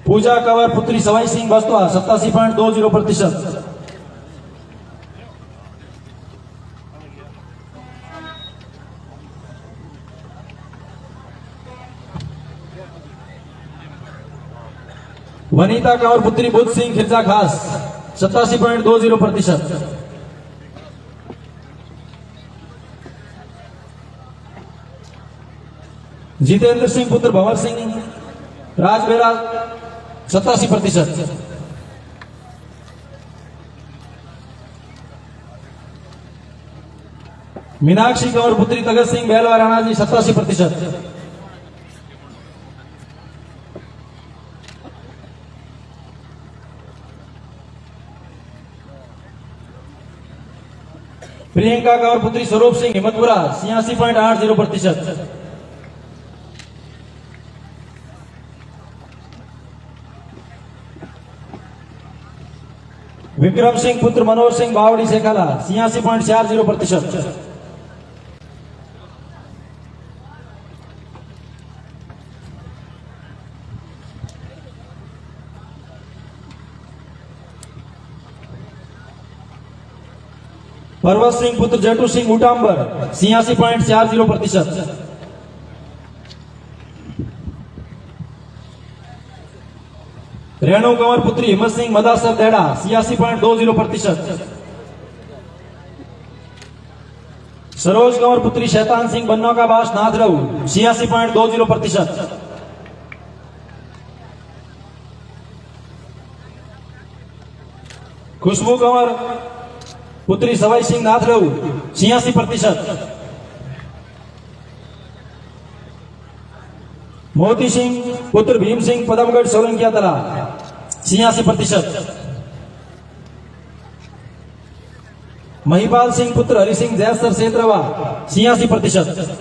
पूजा कंवर पुत्री सवाई सिंह बस्तवा 87.20%। वनीता कंवर पुत्री बुद्ध सिंह खिरजा खास 87.20%। जितेंद्र सिंह पुत्र भंवर सिंह राजबेरा 87%। मीनाक्षी कंवर पुत्री तगत सिंह बेलवा राणा जी 87%। प्रियंका कंवर पुत्री स्वरूप सिंह हिम्मतपुरा 86.80%। विक्रम सिंह पुत्र मनोज सिंह बावड़ी सेखाला 86.40%। पर्वत सिंह पुत्र जटू सिंह उटांबर 86.40%। रेणु कंवर पुत्री हिम्मत सिंह मदासर देड़ा 86.20%। सरोज कंवर पुत्री शैतान सिंह बन्नौ का बास नाथ रहू 86.20%। खुशबू कंवर पुत्री सवाई सिंह नाथ रहू 86%। मोती सिंह पुत्र भीम सिंह पदमगढ़ सोलंकिया तला 86%। महिपाल सिंह पुत्र हरि सिंह जैसर सेतरवा 86%।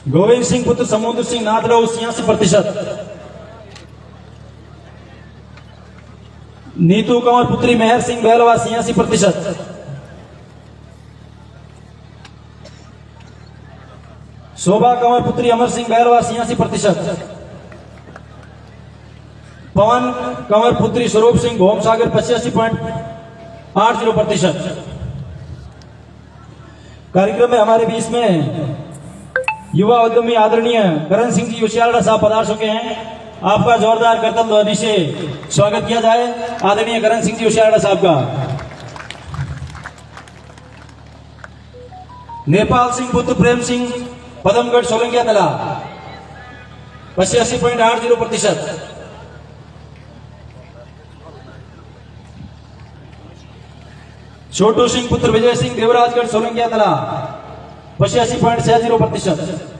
गोविंद सिंह पुत्र समुद्र सिंह नाथराव 86%। नीतू कंवर पुत्री मेहर सिंह बेलवा 86%। शोभा कंवर पुत्री अमर सिंह बेलवा 86%। पवन कंवर पुत्री स्वरूप सिंह घोम सागर 85.80%। कार्यक्रम में हमारे बीच में युवा उद्यमी आदरणीय करण सिंह जी उशियाड़ा साहब पधार चुके हैं। आपका जोरदार करतब ध्वनि से स्वागत किया जाए आदरणीय करण सिंह जी उशियाड़ा साहब का। नेपाल सिंह पुत्र प्रेम सिंह पदमगढ़ सोलंकिया तला 85.80%। छोटू सिंह पुत्र विजय सिंह देवराजगढ़ सोलंकिया तला 85.60%।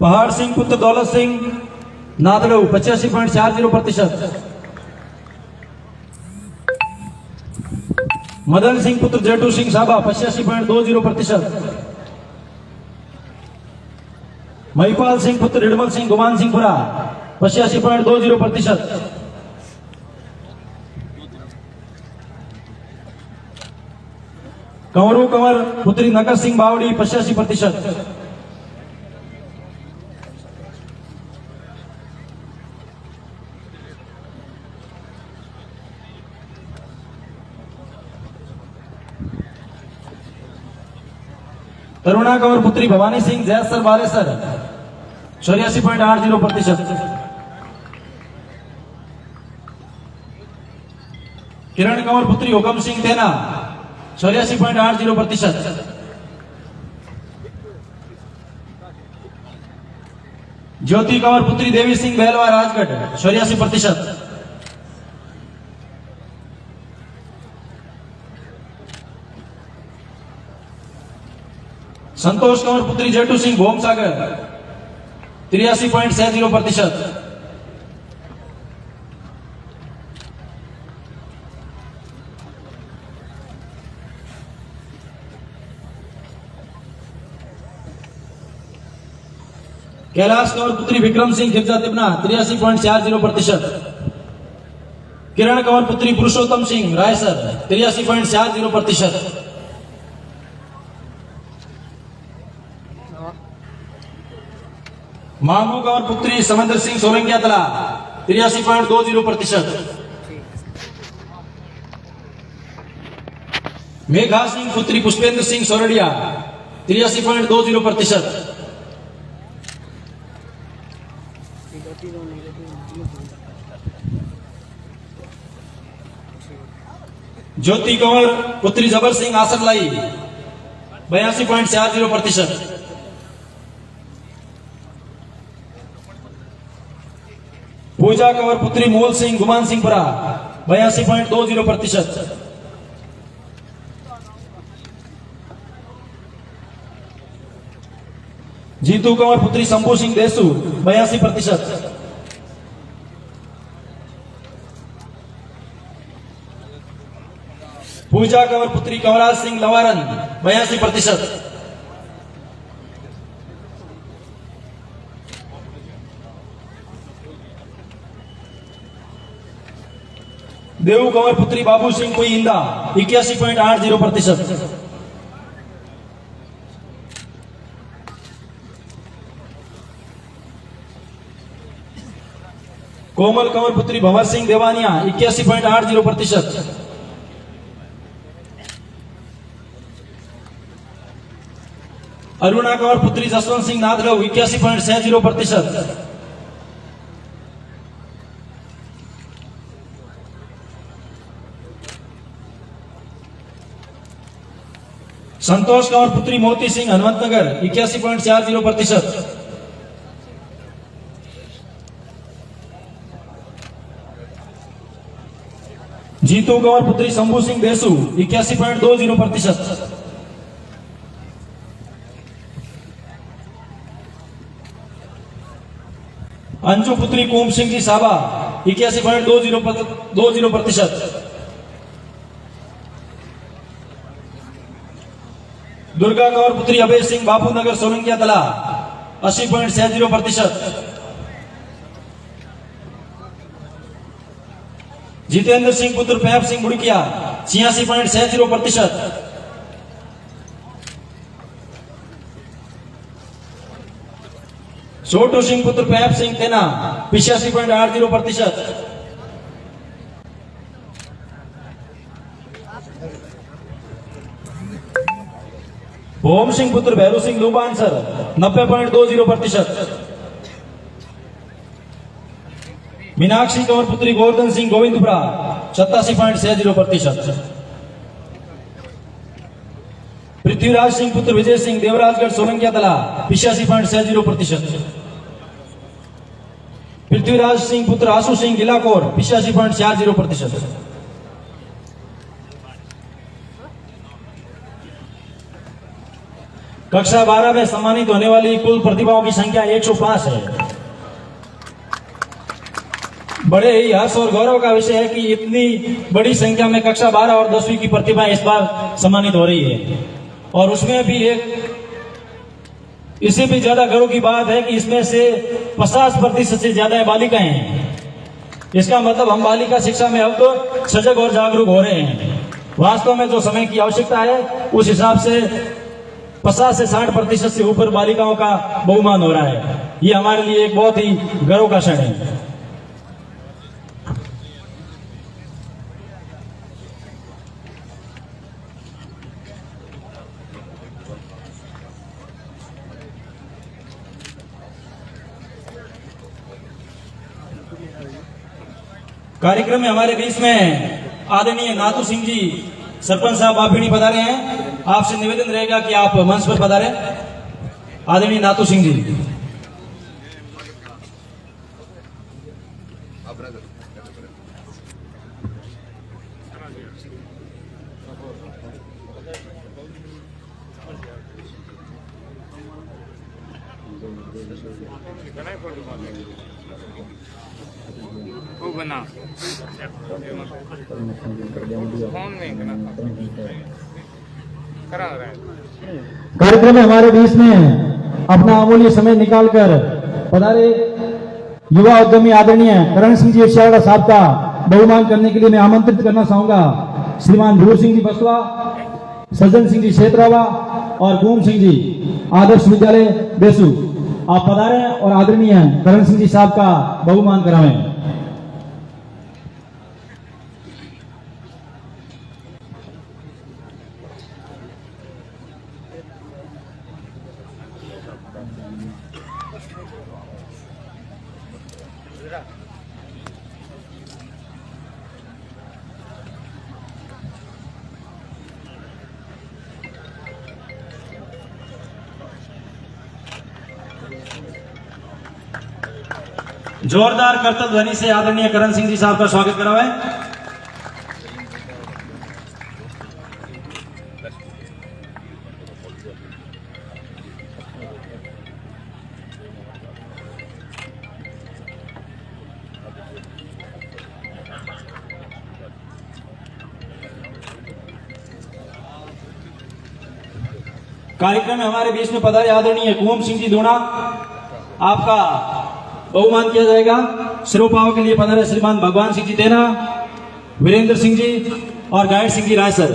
पहाड़ सिंह पुत्र दौलत सिंह नादड़ू 85.40%। मदन सिंह पुत्र जेठू सिंह साबा 85.20%। महिपाल सिंह पुत्र रिडमल सिंह गुमान सिंहपुरा 85.20%। कंवरू कंवर पुत्री नगर सिंह बावड़ी 85%। तरुणा कंवर पुत्री भवानी सिंह जैसर बालेसर 84.80%। किरण कंवर पुत्री हुकम सिंह तेना 84.80%। ज्योति कंवर पुत्री देवी सिंह बेलवा राजगढ़ 84%। संतोष कंवर पुत्री जेठू सिंह भोम सागर 83.60%। कैलाश कंवर पुत्री विक्रम सिंह खिबजा तिबना 83.40%। किरण कंवर पुत्री पुरुषोत्तम सिंह रायसर 83.40%। मामू कंवर पुत्री समंदर सिंह सोलंकिया तला 83.20%। मेघा सिंह पुत्री पुष्पेंद्र सिंह सोरडिया 83.20%। ज्योति कंवर पुत्री जबर सिंह आसरलाई 82.40%। पूजा कंवर पुत्री मोल सिंह गुमान सिंहपुरा 82.20%। जीतू कंवर पुत्री शंभू सिंह देसू 82%। पूजा कंवर पुत्री कंवराज सिंह लवारन 82%। देव कंवर पुत्री बाबू सिंह कोई इंदा 81.80%। कोमल कंवर पुत्री भंवर सिंह देवानिया 81.80%। अरुणा कंवर पुत्री जसवंत सिंह नादरव 81.60%। संतोष कंवर पुत्री मोती सिंह हनुमतनगर 81.40%। जीतू कंवर पुत्री शंभू सिंह देसू 81.20%। अंजू पुत्री कुम सिंह जी साबा 81.20%। दुर्गा कंवर पुत्री अभय सिंह बापू नगर सोलंकिया तला 80.60%। जितेंद्र सिंह पुत्र पैप सिंह बुड़किया 86.60%। छोटू सिंह पुत्र पैप सिंह तेना 85.80%। भोम सिंह पुत्र भैरू सिंह लुबानसर 90.20%। मीनाक्षी कंवर पुत्री गोवर्धन सिंह गोविंदपुरा 87.60%। पृथ्वीराज सिंह पुत्र विजय सिंह देवराजगढ़ सोलंकिया तला 85.60%। पृथ्वीराज सिंह पुत्र आशु सिंह गिलाकोर 85.40%। कक्षा 12 में सम्मानित होने वाली कुल प्रतिभाओं की संख्या 105 है। बड़े ही हर्ष और गौरव का विषय है कि इतनी बड़ी संख्या में कक्षा 12 और 10वीं की प्रतिभाएं इस बार सम्मानित हो रही है, और उसमें भी एक इससे भी ज्यादा गर्व की बात है कि इसमें से 50% से ज्यादा बालिकाएं हैं। इसका मतलब हम बालिका शिक्षा में अब तो सजग और जागरूक हो रहे हैं। वास्तव में जो समय की आवश्यकता है उस हिसाब से 50 से 60% से ऊपर बालिकाओं का बहुमान हो रहा है। ये हमारे लिए एक बहुत ही गर्व का क्षण है। कार्यक्रम में हमारे बीच में आदरणीय नातू सिंह जी सरपंच साहब बाभिणी पधारे हैं। आपसे निवेदन रहेगा कि आप मंच पर पधारें। आदरणीय नातू सिंह जी। बना फोन में करा रहा है। कार्यक्रम में हमारे बीच में अपना अमूल्य समय निकालकर पधारे युवा उद्यमी आदरणीय करण सिंह जी शारदा साहब का बहुमान करने के लिए मैं आमंत्रित करना चाहूंगा श्रीमान धूर सिंह जी बसवा, सज्जन सिंह जी क्षेत्रावा और गुम सिंह जी आदर्श विद्यालय बेसू। आप पधारें और आदरणीय करण सिंह जी साहब का बहुमान करावें। जोरदार करतब ध्वनि से आदरणीय करण सिंह जी साहब का स्वागत करावें। कार्यक्रम में हमारे बीच में पधारे आदरणीय कुम सिंह जी दूना, आपका बहुमान किया जाएगा। सिरोपाव के लिए पधारे श्रीमान भगवान सिंह जी तेना, वीरेंद्र सिंह जी और गायड सिंह जी रायसर।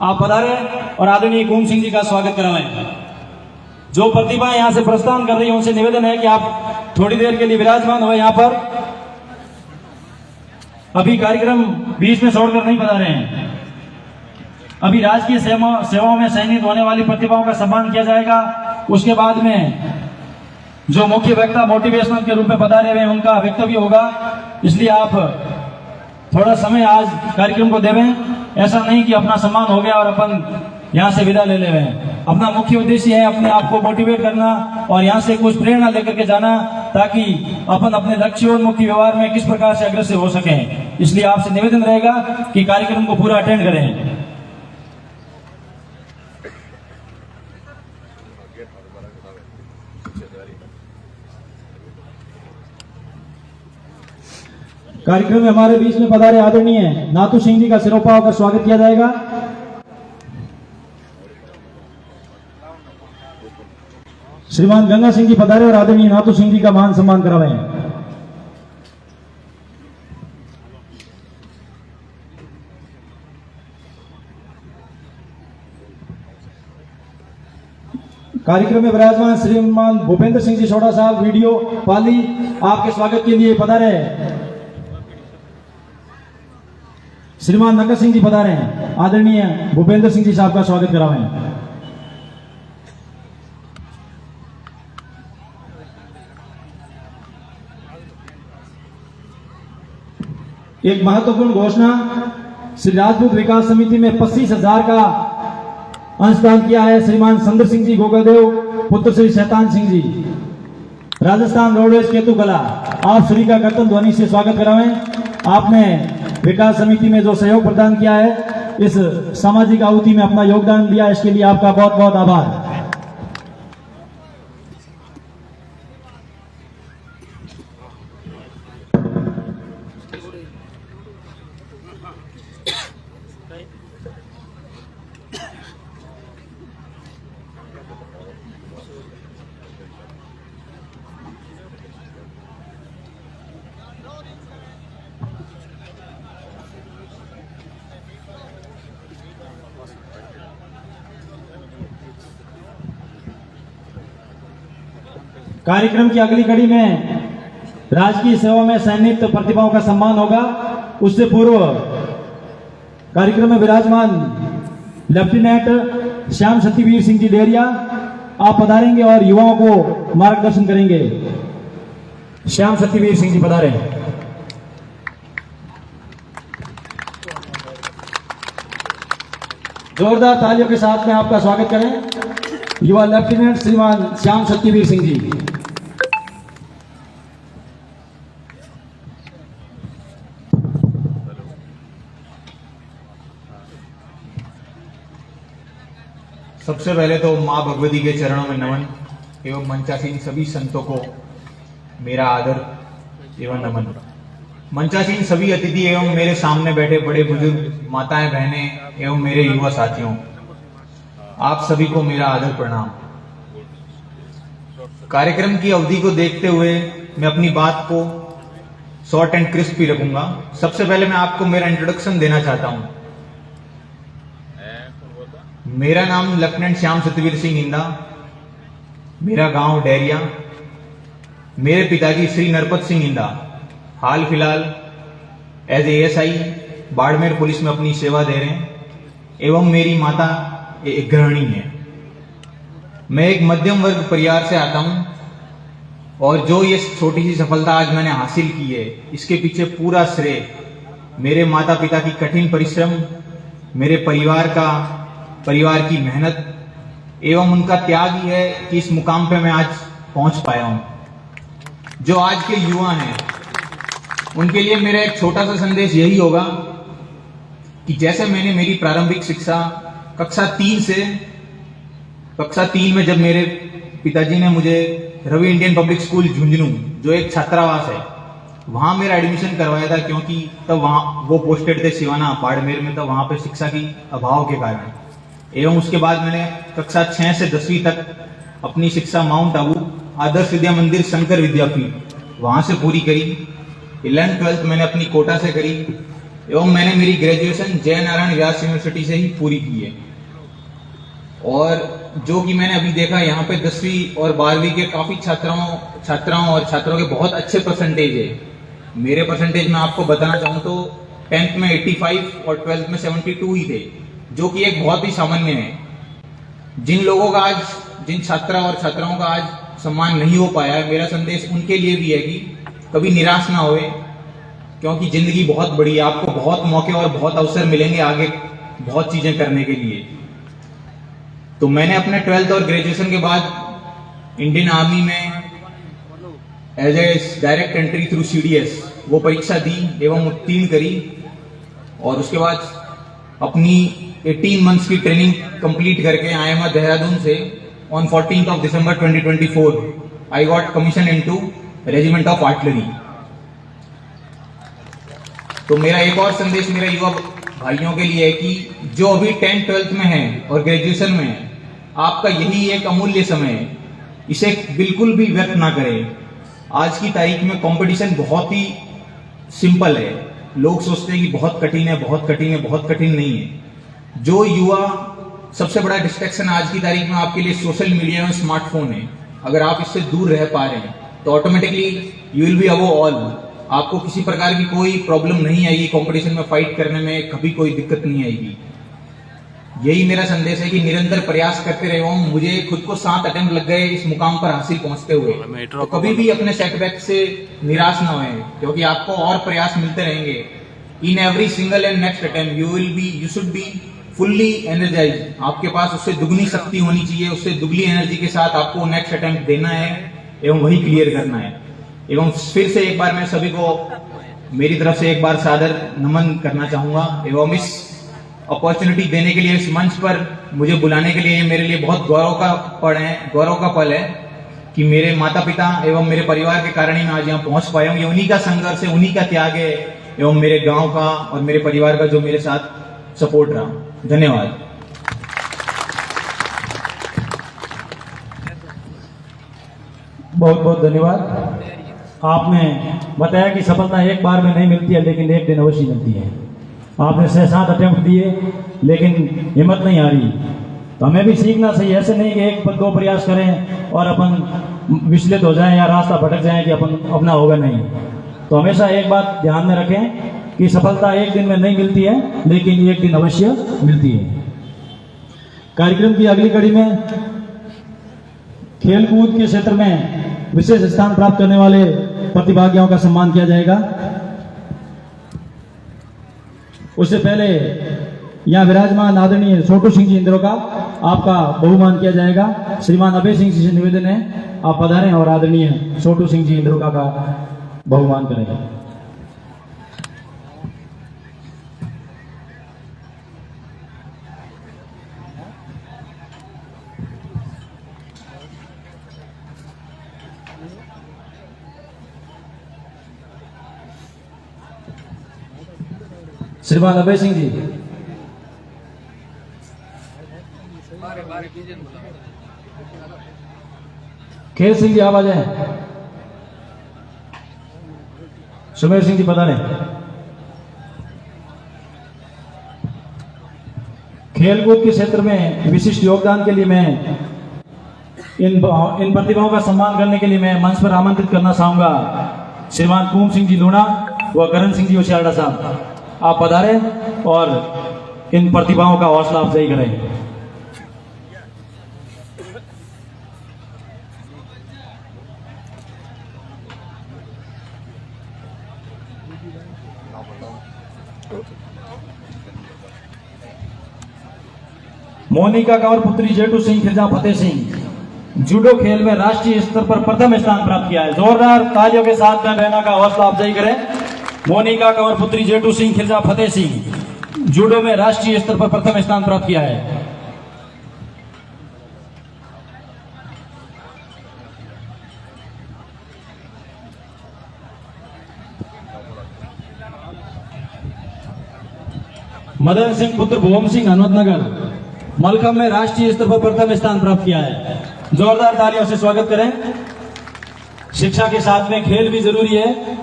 आप पधारे और आदरणीय कुम सिंह जी का स्वागत करावें। जो प्रतिभा यहां से प्रस्थान कर रही है उनसे निवेदन है कि आप थोड़ी देर के लिए विराजमान हो यहां पर। अभी कार्यक्रम बीच में छोड़कर नहीं पधारे हैं। अभी राजकीय सेवाओं में चयनित होने वाली प्रतिभाओं का सम्मान किया जाएगा। उसके बाद में जो मुख्य वक्ता मोटिवेशनल के रूप में पधारे हुए उनका वक्तव्य होगा, इसलिए आप थोड़ा समय आज कार्यक्रम को देवें। ऐसा नहीं कि अपना सम्मान हो गया और अपन यहाँ से विदा ले ले रहे हैं। अपना मुख्य उद्देश्य है अपने आप को मोटिवेट करना और यहाँ से कुछ प्रेरणा लेकर के जाना, ताकि अपन अपने लक्ष्योन्मुखी व्यवहार में किस प्रकार से अग्रसर हो सकें। इसलिए आपसे निवेदन रहेगा कि कार्यक्रम को पूरा अटेंड करें। कार्यक्रम में हमारे बीच में पधारे आदरणीय नाथू सिंह जी का सिरोपा होकर स्वागत किया जाएगा। श्रीमान गंगा सिंह जी पधारे और आदरणीय नाथू सिंह जी का मान सम्मान करावें। कार्यक्रम में विराजमान श्रीमान भूपेंद्र सिंह जी सोडा साहब वीडियो पाली आपके स्वागत के लिए पधारे। श्रीमान नंगा सिंह जी पधारे हैं, आदरणीय भूपेंद्र सिंह जी साहब का स्वागत करावें। एक महत्वपूर्ण घोषणा, श्री राजपूत विकास समिति में 25,000 का अंशदान किया है श्रीमान सुंदर सिंह जी गोगादेव पुत्र श्री शैतान सिंह जी, राजस्थान रोडवेज केतुकला। आप सभी का कर्तन ध्वनि से स्वागत करावें। आपने विकास समिति में जो सहयोग प्रदान किया है, इस सामाजिक आहुति में अपना योगदान दिया, इसके लिए आपका बहुत बहुत आभार। कार्यक्रम की अगली कड़ी में राजकीय सेवा में सैनिक प्रतिभाओं का सम्मान होगा। उससे पूर्व कार्यक्रम में विराजमान लेफ्टिनेंट श्याम सतीवीर सिंह जी डेरिया आप पधारेंगे और युवाओं को मार्गदर्शन करेंगे। श्याम सतीवीर सिंह जी पधारे। जोरदार तालियों के साथ में आपका स्वागत करें युवा लेफ्टिनेंट श्रीमान श्याम सतीवीर सिंह जी। सबसे पहले तो मां भगवती के चरणों में नमन एवं मंचासीन सभी संतों को मेरा आदर एवं नमन। मंचासीन सभी अतिथि एवं मेरे सामने बैठे बड़े बुजुर्ग माताएं बहनें एवं मेरे युवा साथियों, आप सभी को मेरा आदर प्रणाम। कार्यक्रम की अवधि को देखते हुए मैं अपनी बात को शॉर्ट एंड क्रिस्प ही रखूंगा। सबसे पहले मैं आपको मेरा इंट्रोडक्शन देना चाहता हूं। मेरा नाम लेफ्टिनेंट श्याम सतवीर सिंह इंदा, मेरा गांव डेरिया। मेरे पिताजी श्री नरपत सिंह इंदा हाल फिलहाल एज एएसआई बाड़मेर पुलिस में अपनी सेवा दे रहे हैं एवं मेरी माता एक गृहिणी है। मैं एक मध्यम वर्ग परिवार से आता हूं और जो ये छोटी सी सफलता आज मैंने हासिल की है, इसके पीछे पूरा श्रेय मेरे माता पिता की कठिन परिश्रम, मेरे परिवार की मेहनत एवं उनका त्याग ही है कि इस मुकाम पे मैं आज पहुंच पाया हूं। जो आज के युवा हैं उनके लिए मेरा एक छोटा सा संदेश यही होगा कि जैसे मैंने मेरी प्रारंभिक शिक्षा कक्षा 3 में जब मेरे पिताजी ने मुझे Ravi Indian public school Jhunjhunu, जो एक छात्रावास है, वहां मेरा एडमिशन करवाया था, क्योंकि तब वहां वो पोस्टेड थे सिवाना बाड़मेर में, तब वहां पे शिक्षा की अभाव के कारण। एवं उसके बाद मैंने कक्षा 6 से 10वीं तक अपनी शिक्षा माउंट आबू आदर्श विद्या मंदिर शंकर विद्यापीठ वहां से पूरी करी। 11th-12th मैंने अपनी कोटा से करी एवं मैंने मेरी ग्रेजुएशन जय नारायण व्यास यूनिवर्सिटी से ही पूरी की है। और जो कि मैंने अभी देखा यहाँ पे 10वीं और 12वीं के काफी छात्राओं और छात्रों के बहुत अच्छे परसेंटेज है। मेरे परसेंटेज में आपको बताना चाहूँ तो 10th में 85 और 12th में 72 ही थे, जो कि एक बहुत ही सामान्य है। जिन छात्रा और छात्राओं का आज सम्मान नहीं हो पाया है, मेरा संदेश उनके लिए भी है कि कभी निराश ना होए क्योंकि जिंदगी बहुत बड़ी है, आपको बहुत मौके और बहुत अवसर मिलेंगे आगे बहुत चीजें करने के लिए। तो मैंने अपने 12th और ग्रेजुएशन के बाद इंडियन आर्मी में as a direct entry through CDS वो परीक्षा दी एवं उत्तीर्ण करी, और उसके बाद अपनी 18 मंथ्स की ट्रेनिंग कंप्लीट करके IIMA देहरादून से on 14th December 2024 I got commission into regiment of artillery. तो मेरा एक और संदेश मेरे युवा भाइयों के लिए है कि जो अभी 10th 12th में है और ग्रेजुएशन में है, आपका यही एक अमूल्य समय है, इसे बिल्कुल भी व्यर्थ ना करें। आज की तारीख में कंपटीशन बहुत ही सिंपल है, लोग सोचते हैं कि बहुत कठिन है, बहुत कठिन है, बहुत कठिन नहीं है। जो युवा सबसे बड़ा डिस्ट्रैक्शन आज की तारीख में आपके लिए सोशल मीडिया में स्मार्टफोन है, अगर आप इससे दूर रह पा रहे हैं तो automatically you will be above all, आपको किसी प्रकार की कोई प्रॉब्लम नहीं आएगी, कंपटीशन में फाइट करने में कभी कोई दिक्कत नहीं आएगी। यही मेरा संदेश है कि निरंतर प्रयास करते रहे हूं। मुझे खुद को 7 अटेम्प्ट लग गए इस मुकाम पर हासिल पहुंचते हुए, तो कभी भी अपने सेटबैक से निराश ना होए, क्योंकि आपको और प्रयास मिलते रहेंगे। In every single and next attempt you should be fully energise. आपके पास उससे दुगनी शक्ति होनी चाहिए, उससे दुगनी एनर्जी के साथ आपको नेक्स्ट अटेम्प्ट देना है एवं वही क्लियर करना है। एवं फिर से एक बार मैं सभी को मेरी तरफ से एक बार सादर नमन करना चाहूंगा एवं इस अपॉर्चुनिटी देने के लिए, इस मंच पर मुझे बुलाने के लिए मेरे लिए बहुत गौरव का पल है कि मेरे माता पिता एवं मेरे परिवार के कारण ही मैं आज यहाँ पहुंच पाया हूँ। ये उन्हीं का संघर्ष है, उन्हीं का त्याग है एवं मेरे गांव का और मेरे परिवार का जो मेरे साथ सपोर्ट रहा। धन्यवाद। बहुत बहुत धन्यवाद। आपने बताया कि सफलता एक बार में नहीं मिलती है, लेकिन एक दिन अवश्य मिलती है। आपने 6-7 अटेम्प्ट दिए लेकिन हिम्मत नहीं आ रही, तो हमें भी सीखना चाहिए। ऐसे नहीं कि 1-2 प्रयास करें और अपन विचलित हो जाएं या रास्ता भटक जाएं कि अपना होगा नहीं। तो हमेशा एक बात ध्यान में रखें कि सफलता एक दिन में नहीं मिलती है, लेकिन एक दिन अवश्य मिलती है। कार्यक्रम की अगली कड़ी में खेलकूद के क्षेत्र में विशेष स्थान प्राप्त करने वाले प्रतिभागियों का सम्मान किया जाएगा। उससे पहले यहाँ विराजमान आदरणीय छोटू सिंह जी इंद्रो का आपका बहुमान किया जाएगा। श्रीमान अभय सिंह जी से निवेदन है आप पधारें और आदरणीय छोटू सिंह जी इंद्रो का बहुमान करेंगे। श्रीमान अभय सिंह जी, खेल सिंह जी आप आ जाएं। सुमेर सिंह जी बता रहे खेलकूद के क्षेत्र में विशिष्ट योगदान के लिए मैं इन प्रतिभाओं का सम्मान करने के लिए मैं मंच पर आमंत्रित करना चाहूंगा श्रीमान कुम सिंह जी लूणा व करण सिंह जी उछियाड़ा साहब। आप पधारें और इन प्रतिभाओं का हौसला अफजाई करें। मोनिका कौर पुत्री जेठू सिंह खिरजा फतेह सिंह जूडो खेल में राष्ट्रीय स्तर पर प्रथम स्थान प्राप्त किया है। जोरदार तालियों के साथ में बहना का हौसला अफजाई करें। मोनिका कौर पुत्री जेठू सिंह खिरजा फतेह सिंह जूडो में राष्ट्रीय स्तर पर प्रथम स्थान प्राप्त किया है। मदन सिंह पुत्र भुवन सिंह हनुमतनगर मलखम में राष्ट्रीय स्तर पर प्रथम स्थान प्राप्त किया है। जोरदार तालियों से स्वागत करें। शिक्षा के साथ में खेल भी जरूरी है।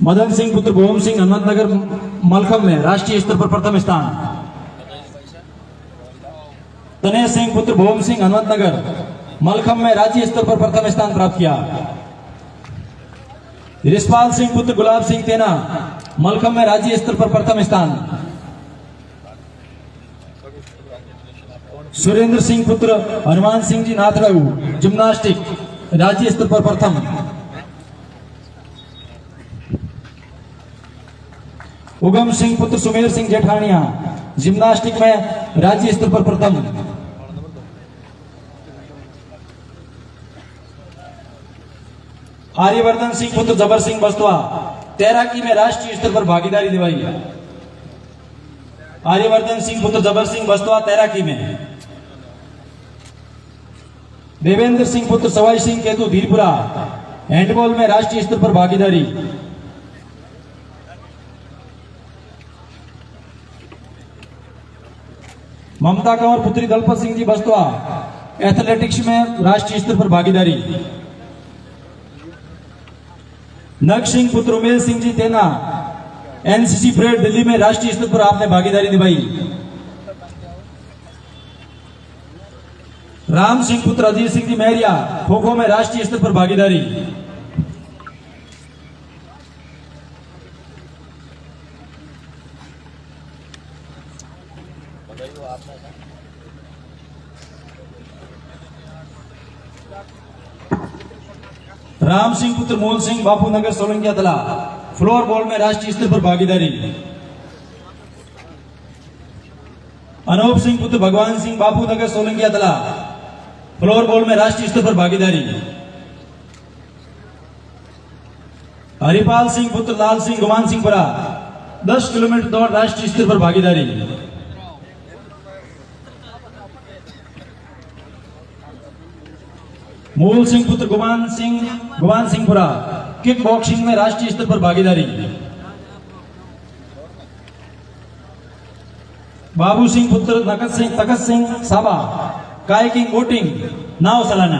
मदन सिंह पुत्र भुवन सिंह हनुमतनगर मलखम में राष्ट्रीय स्तर पर प्रथम स्थान। तनेश सिंह पुत्र भुवन सिंह हनुमतनगर मलखम में राज्य स्तर पर प्रथम स्थान प्राप्त किया। रिशपाल सिंह पुत्र गुलाब सिंह तेना मलखम में राज्य स्तर पर प्रथम स्थान। सुरेंद्र सिंह पुत्र हनुमान सिंह जी नाथड़ू जिम्नास्टिक राज्य स्तर पर प्रथम। उगम सिंह पुत्र सुमेर सिंह जेठानिया, जिम्नास्टिक में राज्य स्तर पर प्रथम। आर्यवर्धन सिंह पुत्र जबर सिंह बस्तवा, तैराकी में राष्ट्रीय स्तर पर भागीदारी निभाई। आर्यवर्धन सिंह पुत्र जबर सिंह बस्तवा, तैराकी में। देवेंद्र सिंह पुत्र सवाई सिंह केतु धीरपुरा, हैंडबॉल में राष्ट्रीय स्तर पर भागीदारी। ममता कंवर पुत्री दलपत सिंह जी बस्तवा, एथलेटिक्स में राष्ट्रीय स्तर पर भागीदारी। नग सिंह पुत्र उमेश सिंह जी तेना, एनसीसी परेड दिल्ली में राष्ट्रीय स्तर पर आपने भागीदारी निभाई। राम सिंह पुत्र अजीत सिंह जी महरिया, खो खो में राष्ट्रीय स्तर पर भागीदारी। राम सिंह पुत्र मोहन सिंह बापू नगर सोलंकी अतला, फ्लोर बॉल में राष्ट्रीय स्तर पर भागीदारी। अनूप सिंह पुत्र भगवान सिंह बापू नगर सोलंकी अतला, फ्लोर बॉल में राष्ट्रीय स्तर पर भागीदारी। हरिपाल सिंह पुत्र लाल सिंह गुमान सिंहपुरा, 10 किलोमीटर दौड़ राष्ट्रीय स्तर पर भागीदारी। मूल सिंह पुत्र गुमान सिंहपुरा, किक बॉक्सिंग में राष्ट्रीय स्तर पर भागीदारी। बाबू सिंह पुत्र तकत सिंह साबा, कायाकिंग बोटिंग नाव चलाना,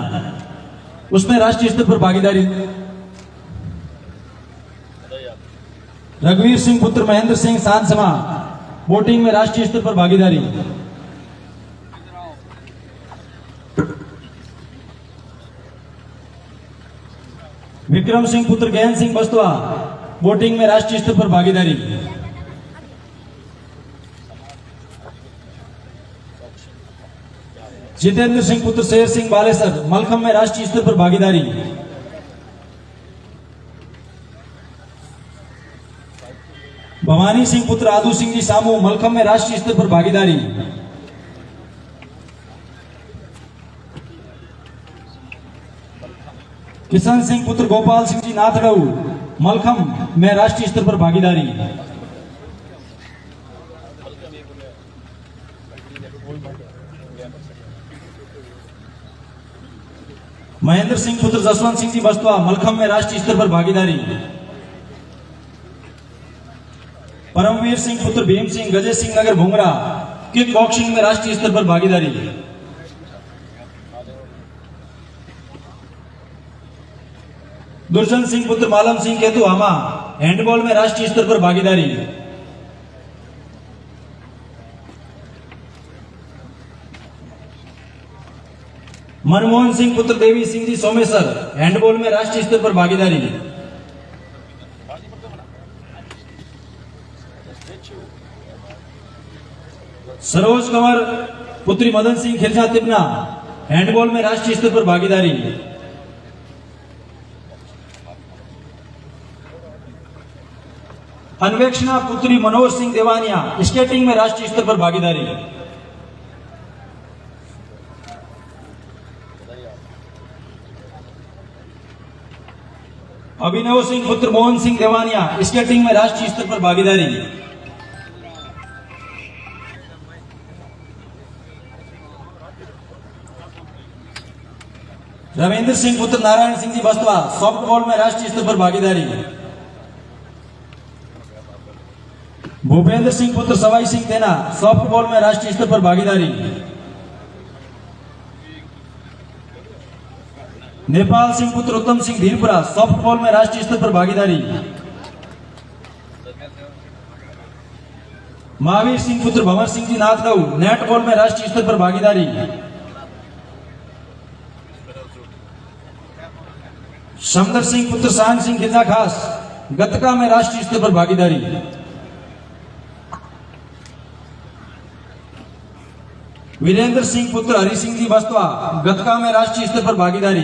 उसमें राष्ट्रीय स्तर पर भागीदारी। रघुवीर सिंह पुत्र महेंद्र सिंह सांसमा, बोटिंग में राष्ट्रीय स्तर पर भागीदारी। विक्रम सिंह पुत्र गहन सिंह बस्तवा, बोटिंग में राष्ट्रीय स्तर पर भागीदारी। जितेंद्र सिंह पुत्र शेर सिंह बालेसर, मलखम में राष्ट्रीय स्तर पर भागीदारी। भवानी सिंह पुत्र आदू सिंह जी सामू, मलखम में राष्ट्रीय स्तर पर भागीदारी। किशन सिंह पुत्र गोपाल सिंह जी नाथड़ऊ, मलखम में राष्ट्रीय स्तर पर भागीदारी। महेंद्र सिंह पुत्र जसवंत सिंह जी बस्तवा, मलखम में राष्ट्रीय स्तर पर भागीदारी। परमवीर सिंह पुत्र भीम सिंह गजय सिंह नगर भुंगरा, किक बॉक्सिंग में राष्ट्रीय स्तर पर भागीदारी। दुर्जन सिंह पुत्र मालम सिंह केतु हामा, हैंडबॉल में राष्ट्रीय स्तर पर भागीदारी। मनमोहन सिंह पुत्र देवी सिंह जी सोमेश्वर, हैंडबॉल में राष्ट्रीय स्तर पर भागीदारी। सरोज कंवर पुत्री मदन सिंह खिरजा तिपना, हैंडबॉल में राष्ट्रीय स्तर पर भागीदारी। अन्वेक्षणा पुत्री मनोज सिंह देवानिया, स्केटिंग में राष्ट्रीय स्तर पर भागीदारी। अभिनव सिंह पुत्र मोहन सिंह देवानिया, स्केटिंग में राष्ट्रीय स्तर पर भागीदारी। रविंद्र सिंह पुत्र नारायण सिंह जी बस्तवा, सॉफ्टबॉल में राष्ट्रीय स्तर पर भागीदारी। भूपेंद्र सिंह पुत्र सवाई सिंह तेना, सॉफ्टबॉल में राष्ट्रीय स्तर पर भागीदारी। नेपाल सिंह पुत्र उत्तम सिंह धीरपुरा, सॉफ्टबॉल में राष्ट्रीय स्तर पर भागीदारी। महावीर सिंह पुत्र भंवर सिंह जी नाथगढ़, नेटबॉल में राष्ट्रीय स्तर पर भागीदारी। समदर सिंह पुत्र सांग सिंह खिजा खास, गतका में राष्ट्रीय स्तर पर भागीदारी। वीरेंद्र सिंह पुत्र हरि सिंह जी बस्तवा, गतका में राष्ट्रीय स्तर पर भागीदारी।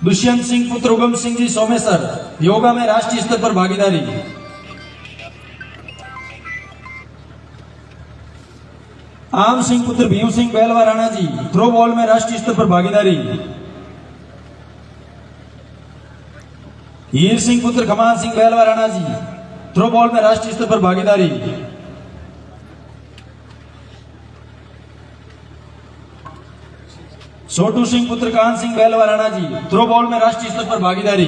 दुष्यंत सिंह पुत्र उगम सिंह जी सोमेसर, योगा में राष्ट्रीय स्तर पर भागीदारी। आम सिंह पुत्र भीम सिंह बेलवा राणा जी, थ्रो बॉल में राष्ट्रीय स्तर पर भागीदारी। हीर सिंह पुत्र खमान सिंह बेलवा राणा जी, थ्रो बॉल में राष्ट्रीय स्तर पर भागीदारी। छोटू सिंह पुत्र कान सिंह बेलवा राणा जी, थ्रो बॉल में राष्ट्रीय स्तर पर भागीदारी।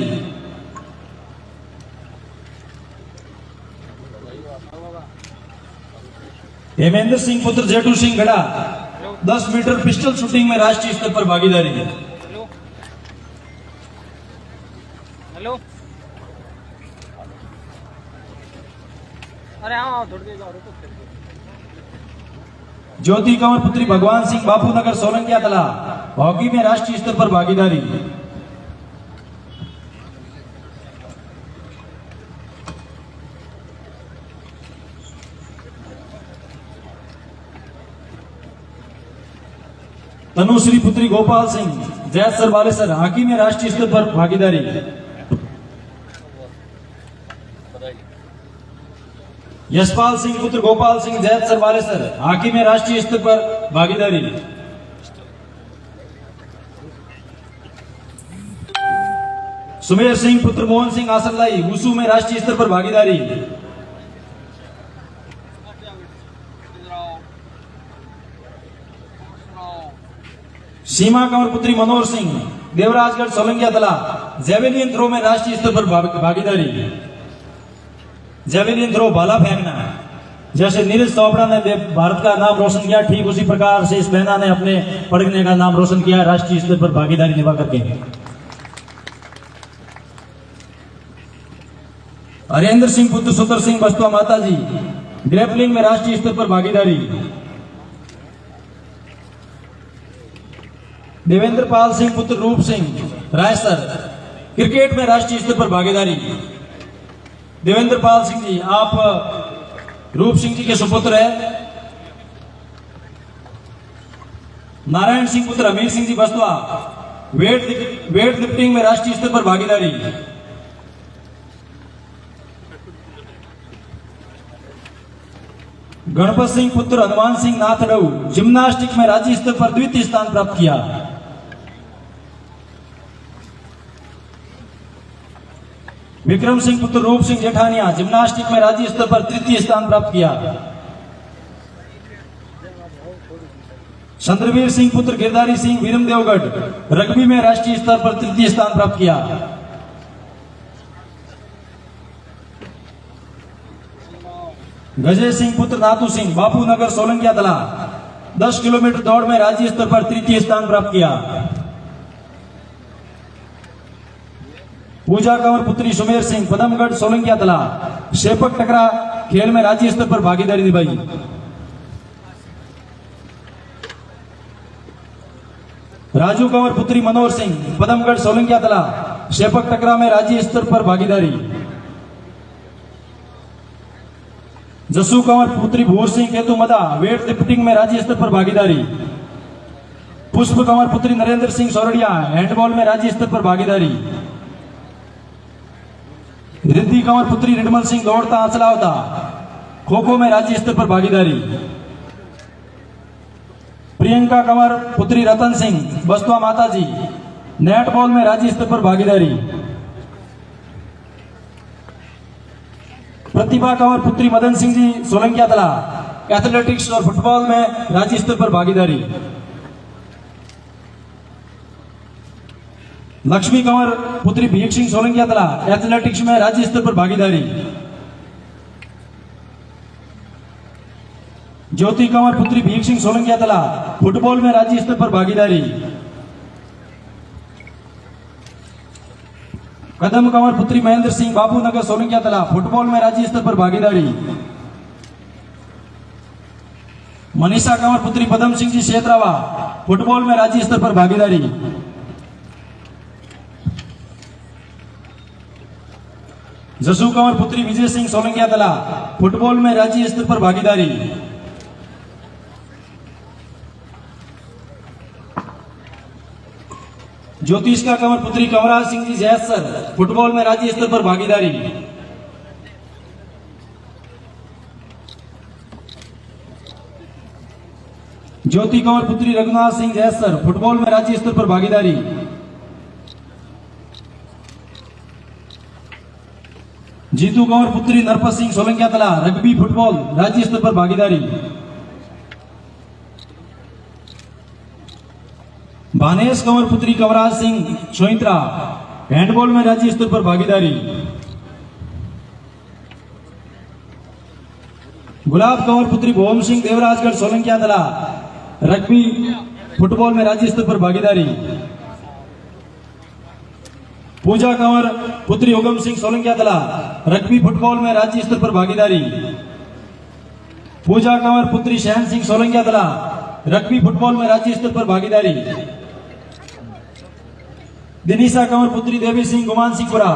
हेमेंद्र सिंह पुत्र जेठू सिंह गढ़ा, 10 मीटर पिस्टल शूटिंग में राष्ट्रीय स्तर पर भागीदारी। हेलो अरे हाँ थोड़ी देर जाओ रुको। ज्योति कंवर पुत्री भगवान सिंह बापू नगर सोलंकिया तला, हॉकी में राष्ट्रीय स्तर पर भागीदारी। तनुश्री पुत्री गोपाल सिंह जैतसर बालेसर, हॉकी में राष्ट्रीय स्तर पर भागीदारी। यशपाल सिंह पुत्र गोपाल सिंह जैतसर बालेसर, हॉकी में राष्ट्रीय स्तर पर भागीदारी। सुमेर सिंह पुत्र मोहन सिंह आसरलाई, वुसू में राष्ट्रीय स्तर पर भागीदारी। सीमा कंवर पुत्री मनोहर सिंह देवराजगढ़ सोलंकिया तला, जेवेलियन थ्रो में राष्ट्रीय स्तर पर भागीदारी। जेवेलियन थ्रो भाला फेंकना, जैसे नीरज चोपड़ा ने भारत का नाम रोशन किया, ठीक उसी प्रकार से इस बहना ने अपने पढ़ने का नाम रोशन किया राष्ट्रीय स्तर पर भागीदारी निभा करके। हरेंद्र सिंह पुत्र सुंदर सिंह बस्तुआ माता जी, ग्रैपलिंग में राष्ट्रीय स्तर पर भागीदारी। देवेंद्र पाल सिंह पुत्र रूप सिंह रायसर, क्रिकेट में राष्ट्रीय स्तर पर भागीदारी। देवेंद्र पाल सिंह जी, आप रूप सिंह जी के सुपुत्र हैं। नारायण सिंह पुत्र अमीर सिंह जी बस्तुआ, वेट लिफ्टिंग में राष्ट्रीय स्तर पर भागीदारी। गणपत सिंह पुत्र हनुमान सिंह नाथडऊ, जिम्नास्टिक में राज्य स्तर पर द्वितीय स्थान प्राप्त किया। विक्रम सिंह पुत्र रूप सिंह जेठानिया, जिम्नास्टिक में राज्य स्तर पर तृतीय स्थान प्राप्त किया। चंद्रवीर सिंह पुत्र गिरधारी सिंह वीरम देवगढ़, रग्बी में राष्ट्रीय स्तर पर तृतीय स्थान प्राप्त किया। गजय सिंह पुत्र नाथू सिंह बापू नगर सोलंकिया तला, 10 किलोमीटर दौड़ में राज्य स्तर पर तृतीय स्थान प्राप्त किया। पूजा कंवर पुत्री सुमेर सिंह पदमगढ़ सोलंकिया तला, शेपक टकरा खेल में राज्य स्तर पर भागीदारी निभाई। राजू कंवर पुत्री मनोहर सिंह पदमगढ़ सोलंकिया तला, शेपक टकरा में राज्य स्तर पर भागीदारी। जसू कंवर पुत्री भूर सिंह केतु मदा, वेट लिफ्टिंग में राज्य स्तर पर भागीदारी। पुष्प कंवर पुत्री नरेंद्र सिंह सोरडिया, हैंडबॉल में राज्य स्तर पर भागीदारी। रिद्धि कंवर पुत्री निर्मल सिंह दौड़ता आंचलावता, खो खो में राज्य स्तर पर भागीदारी। प्रियंका कंवर पुत्री रतन सिंह बस्तुआ माता जी, नेट बॉल में राज्य स्तर पर भागीदारी। प्रतिभा कंवर पुत्री मदन सिंह जी सोलंकिया तला, एथलेटिक्स और फुटबॉल में राज्य स्तर पर भागीदारी। लक्ष्मी कंवर पुत्री भीख सिंह सोलंकिया तला, एथलेटिक्स में राज्य स्तर पर भागीदारी। ज्योति कंवर पुत्री भीख सिंह सोलंकिया तला, फुटबॉल में राज्य स्तर पर भागीदारी। कदम कंवर पुत्री महेंद्र सिंह बाबू नगर सोलंकिया तला, फुटबॉल में राज्य स्तर पर भागीदारी। मनीषा कंवर पुत्री पदम सिंह जी शेतरावा, फुटबॉल में राज्य स्तर पर भागीदारी। जसू कंवर पुत्री विजय सिंह सोलंकिया तला, फुटबॉल में राज्य स्तर पर भागीदारी। ज्योतिष का कंवर पुत्री कंवराज सिंह जी जैसर फुटबॉल में राज्य स्तर पर भागीदारी। ज्योति कंवर पुत्री रघुनाथ सिंह जैसर फुटबॉल में राज्य स्तर पर भागीदारी। जीतू कंवर पुत्री नरपत सिंह सोलंकिया तला रग्बी फुटबॉल राज्य स्तर पर भागीदारी। भानेश कंवर पुत्री कंवराज सिंह छोइत्रा हैंडबॉल में राज्य स्तर पर भागीदारी। गुलाब कंवर पुत्री भोम सिंह देवराजगढ़ सोलंकिया तला रग्बी फुटबॉल में राज्य स्तर पर भागीदारी। पूजा कंवर पुत्री उगम सिंह सोलंकिया तला रग्बी फुटबॉल में राज्य स्तर पर भागीदारी। पूजा कंवर पुत्री शहन सिंह सोलंकिया तला रग्बी फुटबॉल में राज्य स्तर पर भागीदारी। दिनीशा कंवर पुत्री देवी सिंह गुमान सिंहपुरा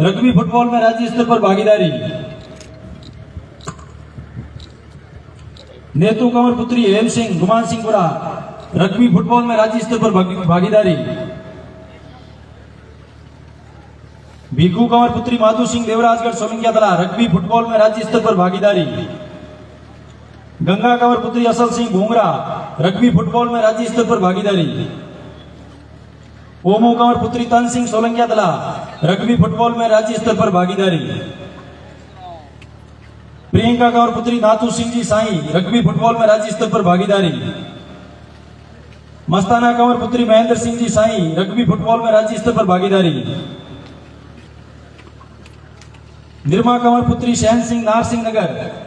रग्बी फुटबॉल में राज्य स्तर पर भागीदारी। नेतू कंवर पुत्री हेम सिंह गुमान सिंहपुरा रग्बी फुटबॉल में राज्य स्तर पर भागीदारी। भीखू कंवर पुत्री माधु सिंह देवराजगढ़ सोलंकिया तला रग्बी फुटबॉल में राज्य स्तर पर भागीदारी। गंगा कंवर पुत्री असल सिंह भूंगरा रग्बी फुटबॉल में राज्य स्तर पर भागीदारी। ओमो कंवर पुत्री तन सिंह सोलंकिया तला रग्बी फुटबॉल में राज्य स्तर पर भागीदारी। प्रियंका कंवर पुत्री नाथू सिंह जी साई रग्बी फुटबॉल में राज्य स्तर पर भागीदारी। मस्ताना कंवर पुत्री महेंद्र सिंह जी साई रग्बी फुटबॉल में राज्य स्तर पर भागीदारी। निर्मा कंवर पुत्री शहन सिंह नार सिंह नगर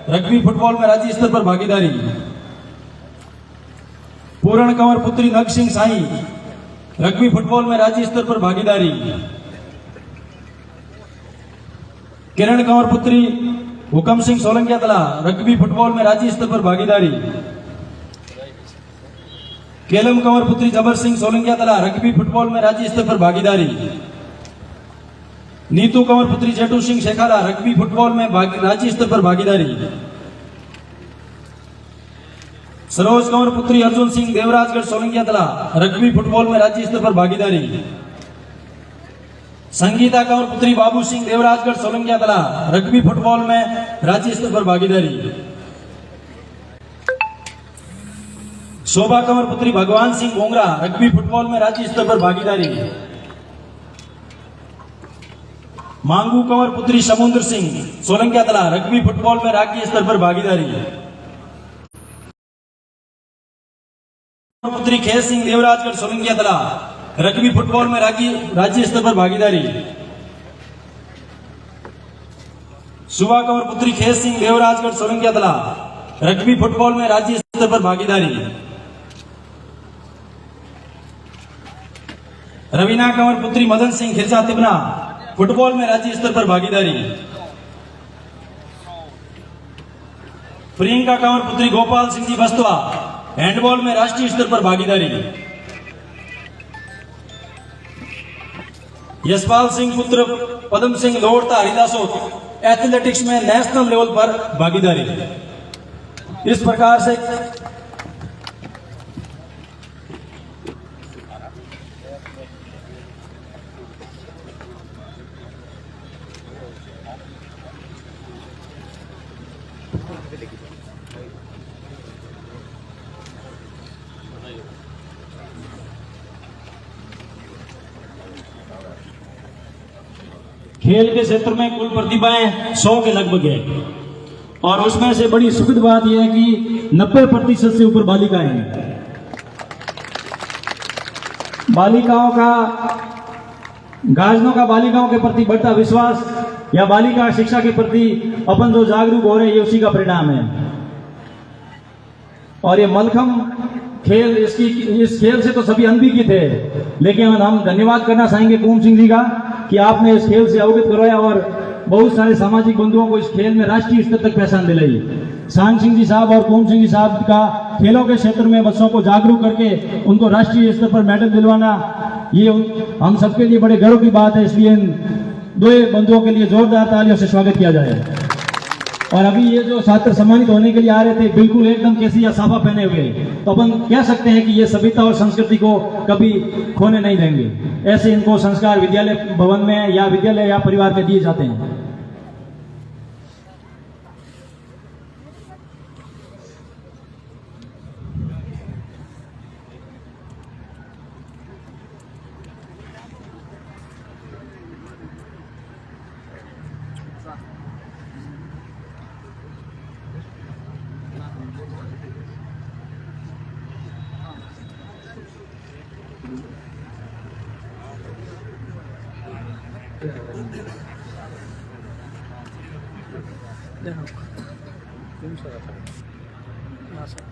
रग्बी फुटबॉल में राज्य स्तर पर भागीदारी। पूरण कंवर पुत्री नग सिंह साई रग्बी फुटबॉल में राज्य स्तर पर भागीदारी। किरण कंवर पुत्री हुकम सिंह सोलंकिया तला रग्बी फुटबॉल में राज्य स्तर पर भागीदारी। केलम कंवर पुत्री जबर सिंह सोलंकिया तला रग्बी फुटबॉल में राज्य स्तर पर भागीदारी। नीतू कंवर पुत्री जेठू सिंह शेखाला रग्बी फुटबॉल में राज्य स्तर पर भागीदारी। सरोज कंवर पुत्री अर्जुन सिंह देवराजगढ़ सोलंकिया तला रग्बी फुटबॉल में राज्य स्तर पर भागीदारी। संगीता कंवर पुत्री बाबू सिंह देवराजगढ़ सोलंकिया तला रग्बी फुटबॉल में राज्य स्तर पर भागीदारी। शोभा कंवर पुत्री भगवान सिंह भोंगरा रग्बी फुटबॉल में राज्य स्तर पर भागीदारी। मांगू कंवर पुत्री समुद्र सिंह सोलंकिया तला रग्बी फुटबॉल में राज्य स्तर पर भागीदारी। पुत्री खेत सिंह देवराजगढ़ सोलंकिया तला रग्बी फुटबॉल में राज्य स्तर पर भागीदारी। सुबह कंवर पुत्री खेत सिंह देवराजगढ़ सोलंकिया तला रग्बी फुटबॉल में राज्य स्तर पर भागीदारी। रवीना कंवर पुत्री मदन सिंह खिरचा तिबना फुटबॉल में राज्य स्तर पर भागीदारी। प्रियंका कंवर पुत्री गोपाल सिंह जी बस्तवा हैंडबॉल में राष्ट्रीय स्तर पर भागीदारी। यशपाल सिंह पुत्र पदम सिंह लोहड़ता हरिदासो एथलेटिक्स में नेशनल लेवल पर भागीदारी। इस प्रकार से खेल के क्षेत्र में कुल प्रतिभाएं 100 के लगभग है और उसमें से बड़ी सुखद बात यह है कि 90% से ऊपर बालिकाएं हैं। बालिकाओं का गार्जियनों का बालिकाओं के प्रति बढ़ता विश्वास या बालिका शिक्षा के प्रति अपन जो जागरूक हो रहे हैं, ये उसी का परिणाम है। और ये मलखम खेल इस खेल से तो सभी अनभिज्ञ थे, लेकिन हम धन्यवाद करना चाहेंगे कुम सिंह जी का कि आपने इस खेल से अवगत करवाया और बहुत सारे सामाजिक बंधुओं को इस खेल में राष्ट्रीय स्तर तक पहचान दिलाई। सांग सिंह जी साहब और कुम सिंह जी साहब का खेलों के क्षेत्र में बच्चों को जागरूक करके उनको राष्ट्रीय स्तर पर मेडल दिलवाना, ये हम सबके लिए बड़े गर्व की बात है। इसलिए इन दो बंधुओं के लिए जोरदार तालियों से स्वागत किया जाए। और अभी ये जो छात्र सम्मानित होने के लिए आ रहे थे, बिल्कुल एकदम केसी या साफा पहने हुए, तो अपन कह सकते हैं कि ये सभ्यता और संस्कृति को कभी खोने नहीं देंगे। ऐसे इनको संस्कार विद्यालय भवन में या विद्यालय या परिवार में दिए जाते हैं। हाँ सर